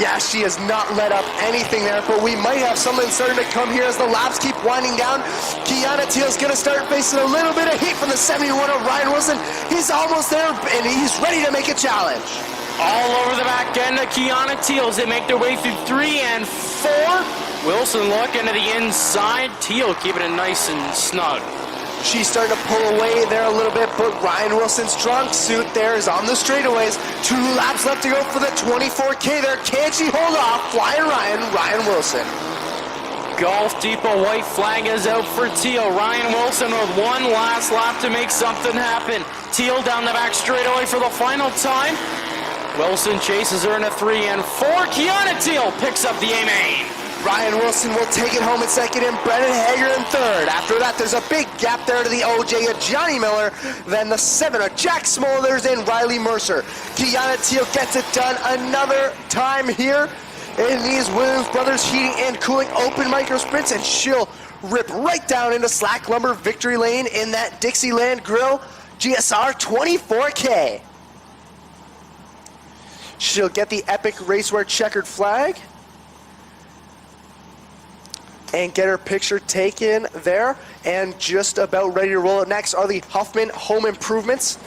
Yeah, she has not let up anything there, but we might have something starting to come here as the laps keep winding down. Kiana Teal's going to start facing a little bit of heat from the 71 of Ryan Wilson. He's almost there, and he's ready to make a challenge. All over the back end of Kiana Teal as they make their way through 3 and 4. Wilson looking to the inside. Teal keeping it nice and snug. She's starting to pull away there a little bit, but Ryan Wilson's trunk suit there is on the straightaways. 2 laps left to go for the 24K there. Can she hold off? Flying Ryan Wilson. Gulf Depot white flag is out for Teal. Ryan Wilson with 1 last lap to make something happen. Teal down the back straightaway for the final time. Wilson chases her into 3 and 4. Kiana Teal picks up the A-main. Ryan Wilson will take it home in 2nd and Brendan Hager in 3rd. After that, there's a big gap there to the OJ of Johnny Miller. Then the 7 of Jack Smolders and Riley Mercer. Kiana Teal gets it done another time here in these Williams Brothers Heating and Cooling Open Micro Sprints, and she'll rip right down into Slack Lumber Victory Lane in that Dixieland Grill GSR 24K. She'll get the epic racewear checkered flag and get her picture taken there, and just about ready to roll out. Next are the Huffman Home Improvements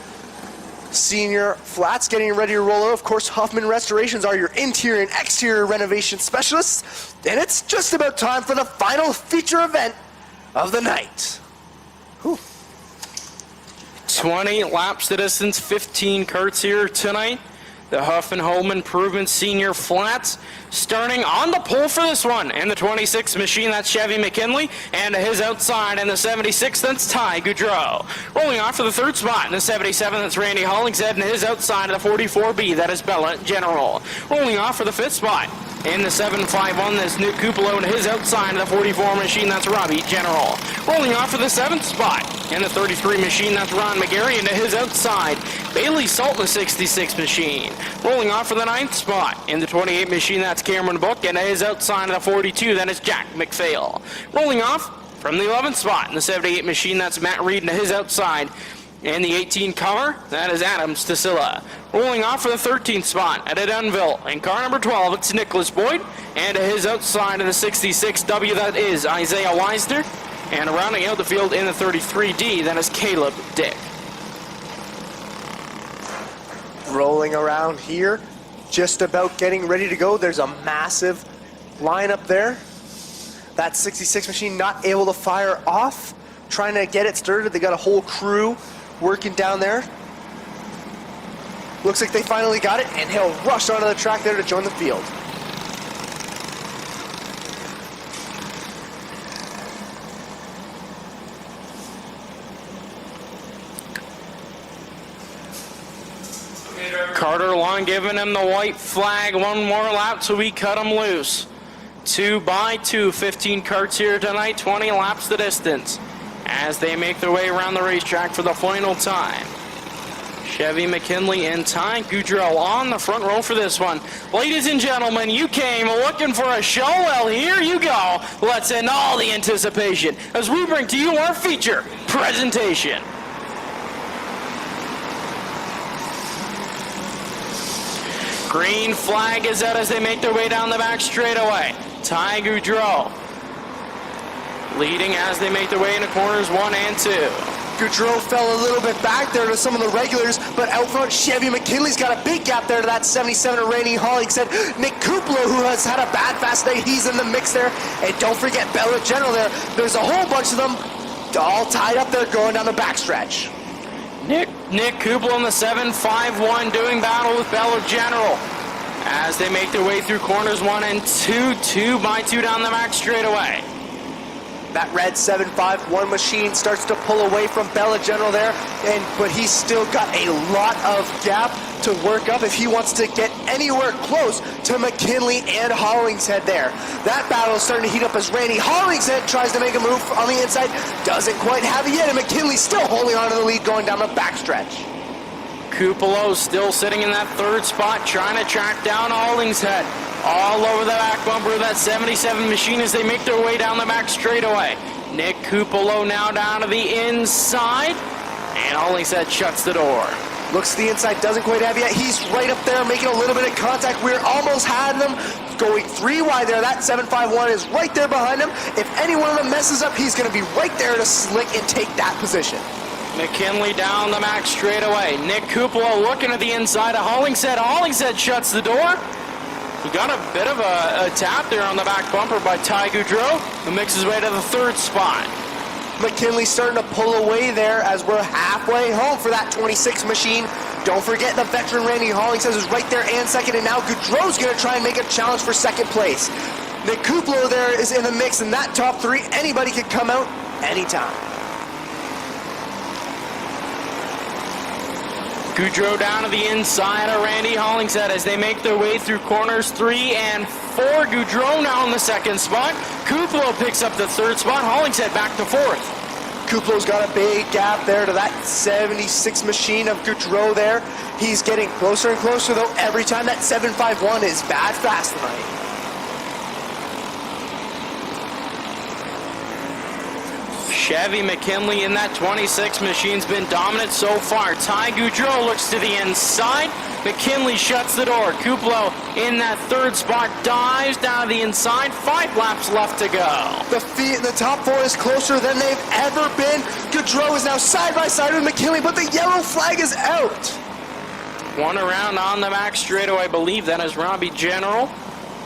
Senior Flats getting ready to roll out. Of course, Huffman Restorations are your interior and exterior renovation specialists, and it's just about time for the final feature event of the night. Whew. 20 laps to distance, 15 carts here tonight. The Huffman Home Improvement Senior Flats starting on the pole for this one. And the 26 machine, that's Chevy McKinley. And to his outside, and the 76, that's Ty Goudreau. Rolling off for the 3rd spot, in the 77, that's Randy Hollingshead. And his outside of the 44B, that is Bella General. Rolling off for the 5th spot, In the 751, there's Nick Kupalo to his outside of the 44 machine, that's Robbie General. Rolling off for the 7th spot. In the 33 machine, that's Ron McGarry, and to his outside, Bailey Salt in the 66 machine. Rolling off for the 9th spot. In the 28 machine, that's Cameron Book, and to his outside of the 42, that is Jack McPhail. Rolling off from the 11th spot. In the 78 machine, that's Matt Reed, and to his outside. In the 18 cover, that is Adam Stasilla. Rolling off for the 13th spot at Dunville. In car number 12, it's Nicholas Boyd. And to his outside of the 66W, that is Isaiah Weisner. And rounding out the field in the 33D, that is Caleb Dick. Rolling around here, just about getting ready to go. There's a massive lineup there. That 66 machine not able to fire off. Trying to get it started. They got a whole crew working down there. Looks like they finally got it, and he'll rush onto the track there to join the field. Carter Long giving him the white flag. One more lap till we cut him loose. 2 by 2, 15 karts here tonight, 20 laps the distance as they make their way around the racetrack for the final time. Chevy McKinley and Ty Goudreau on the front row for this one. Ladies and gentlemen, you came looking for a show? Well, here you go. Let's end all the anticipation as we bring to you our feature presentation. Green flag is out as they make their way down the back straightaway. Ty Goudreau leading as they make their way into corners 1 and 2. Goudreau fell a little bit back there to some of the regulars, but out front, Chevy McKinley's got a big gap there to that 77 of Randy Hall. Said Nick Kupalo, who has had a bad fast day, he's in the mix there. And don't forget Bella General there. There's a whole bunch of them all tied up there going down the backstretch. Nick Kupalo in the 751 doing battle with Bella General as they make their way through corners 1 and 2, 2 by 2 down the back straightaway. That red 751 machine starts to pull away from Bella General there, but he's still got a lot of gap to work up if he wants to get anywhere close to McKinley and Hollingshead there. That battle is starting to heat up as Randy Hollingshead tries to make a move on the inside. Doesn't quite have it yet, and McKinley's still holding on to the lead going down the backstretch. Kupalo still sitting in that 3rd spot, trying to track down Hollingshead. All over the back bumper of that 77 machine as they make their way down the back straightaway. Nick Kupalo now down to the inside, and Hollingshead shuts the door. Looks to the inside, doesn't quite have it yet. He's right up there making a little bit of contact. We're almost had them going 3 wide there. That 751 is right there behind him. If any one of them messes up, he's going to be right there to slick and take that position. McKinley down the back straightaway. Nick Kupalo looking at the inside of Hollingshead. Hollingshead shuts the door. He got a bit of a tap there on the back bumper by Ty Goudreau, who makes his way to the 3rd spot. McKinley's starting to pull away there as we're halfway home for that 26 machine. Don't forget the veteran Randy Hollingshead is right there and second, and now Goudreau's going to try and make a challenge for 2nd place. Nick Kupalo there is in the mix, and that top 3, anybody could come out anytime. Goudreau down to the inside of Randy Hollingshead as they make their way through corners 3 and 4. Goudreau now in the 2nd spot. Kupalo picks up the 3rd spot. Hollingshead back to 4th. Kupalo's got a big gap there to that 76 machine of Goudreau there. He's getting closer and closer, though, every time. That 751 is bad fast tonight. Chevy McKinley in that 26 machine's been dominant so far. Ty Goudreau looks to the inside. McKinley shuts the door. Kupalo in that 3rd spot dives down to the inside. 5 laps left to go. The top 4 is closer than they've ever been. Goudreau is now side by side with McKinley, but the yellow flag is out. 1 around on the back straightaway. I believe that is Robbie General.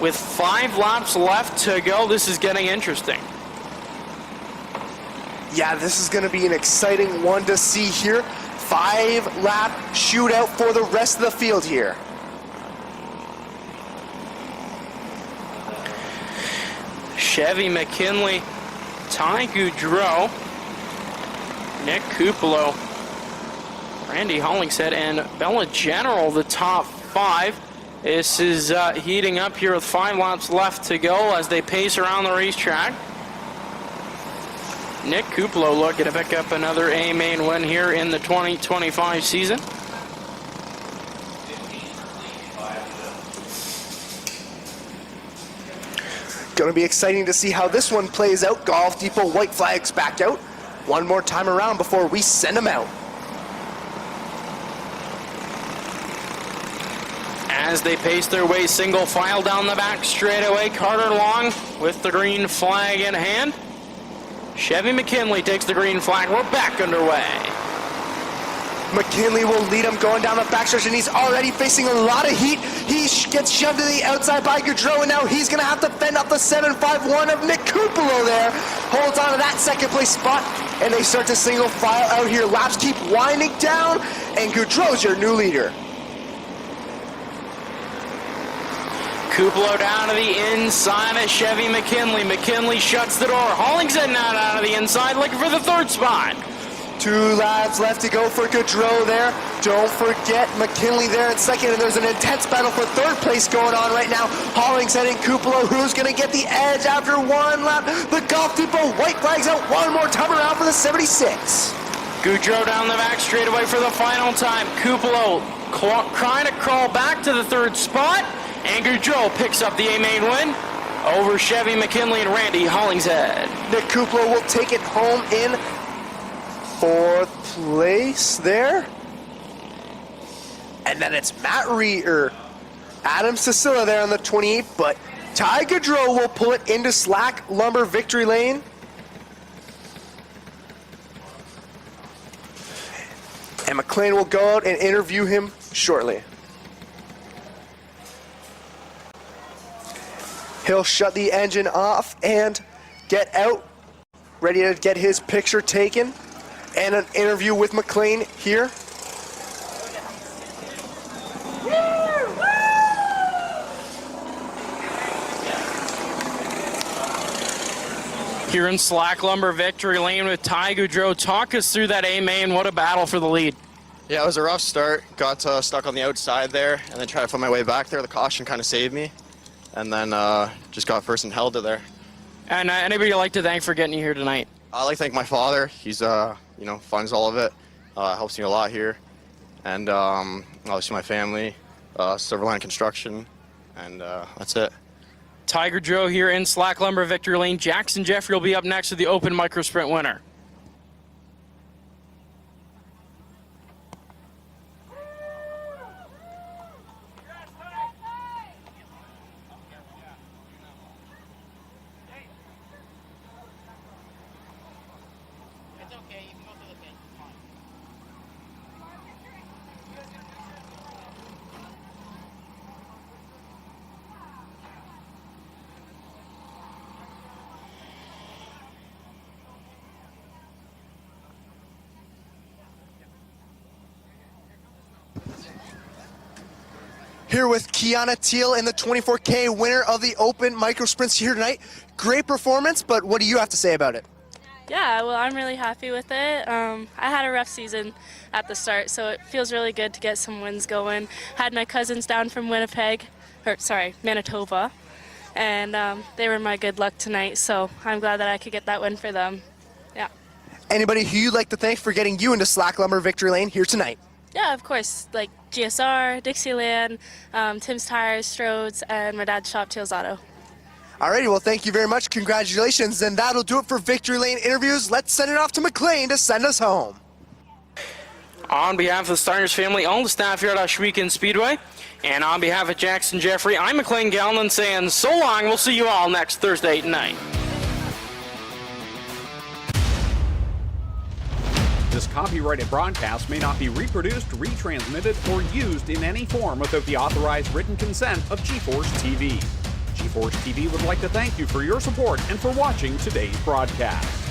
With 5 laps left to go, this is getting interesting. Yeah, this is going to be an exciting one to see here. 5-lap shootout for the rest of the field here. Chevy McKinley, Ty Goudreau, Nick Kupalo, Randy Hollingshead, and Bella General, the top 5. This is heating up here with 5 laps left to go as they pace around the racetrack. Nick Kuplo looking to pick up another A-main win here in the 2025 season. Going to be exciting to see how this one plays out. Golf Depot white flags back out. One more time around before we send them out. As they pace their way single file down the back straightaway, Carter Long with the green flag in hand. Chevy McKinley takes the green flag. We're back underway. McKinley will lead him going down the backstretch, and he's already facing a lot of heat. He gets shoved to the outside by Gaudreau, and now he's going to have to fend off the 7.51 of Nick Kupalo there. Holds on to that second place spot, and they start to single file out here. Laps keep winding down, and Gaudreau's your new leader. Kupalo down to the inside of Chevy McKinley. McKinley shuts the door. Hollingshead now down to the inside, looking for the third spot. 2 laps left to go for Gaudreau there. Don't forget McKinley there in second, and there's an intense battle for third place going on right now. Hollingshead and Kupalo, who's going to get the edge after 1 lap? The Golf Depot white flags out one more time around for the 76. Gaudreau down the back straightaway for the final time. Kupalo trying to crawl back to the third spot, and Gaudreau picks up the A-main win over Chevy McKinley and Randy Hollingshead. Nick Kupalo will take it home in 4th place there. And then it's Matt Reeder, Adam Cecilla there on the 28, but Ty Gaudreau will pull it into Slack Lumber victory lane. And McLean will go out and interview him shortly. He'll shut the engine off and get out, ready to get his picture taken. And an interview with McLean here. Here in Slack Lumber victory lane with Ty Gaudreau. Talk us through that A-main. What a battle for the lead. Yeah, it was a rough start. Got stuck on the outside there, and then tried to find my way back there. The caution kind of saved me, and then just got first and held it there. And anybody you'd like to thank for getting you here tonight? I'd like to thank my father. He's funds all of it. Helps me a lot here, and obviously my family, Silverline Construction, and that's it. Ty Gaudreau here in Slack Lumber victory lane. Jackson Jeffrey will be up next with the Open Micro Sprint winner. Here with Kiana Teal in the 24K, winner of the Open Micro Sprints here tonight. Great performance, but what do you have to say about it? Yeah, well, I'm really happy with it. I had a rough season at the start, so it feels really good to get some wins going. Had my cousins down from Manitoba, and they were my good luck tonight, so I'm glad that I could get that win for them. Yeah. Anybody who you'd like to thank for getting you into Slack Lumber victory lane here tonight? Yeah, of course, like GSR, Dixieland, Tim's Tires, Strode's, and my dad's shop, Teals Auto. Alrighty, well, thank you very much. Congratulations, and that'll do it for victory lane interviews. Let's send it off to McLean to send us home. On behalf of the Steiners family, all the staff here at Ohsweken Speedway, and on behalf of Jackson Jeffrey, I'm McLean Gallon saying so long. We'll see you all next Thursday night. This copyrighted broadcast may not be reproduced, retransmitted, or used in any form without the authorized written consent of GeForce TV. GeForce TV would like to thank you for your support and for watching today's broadcast.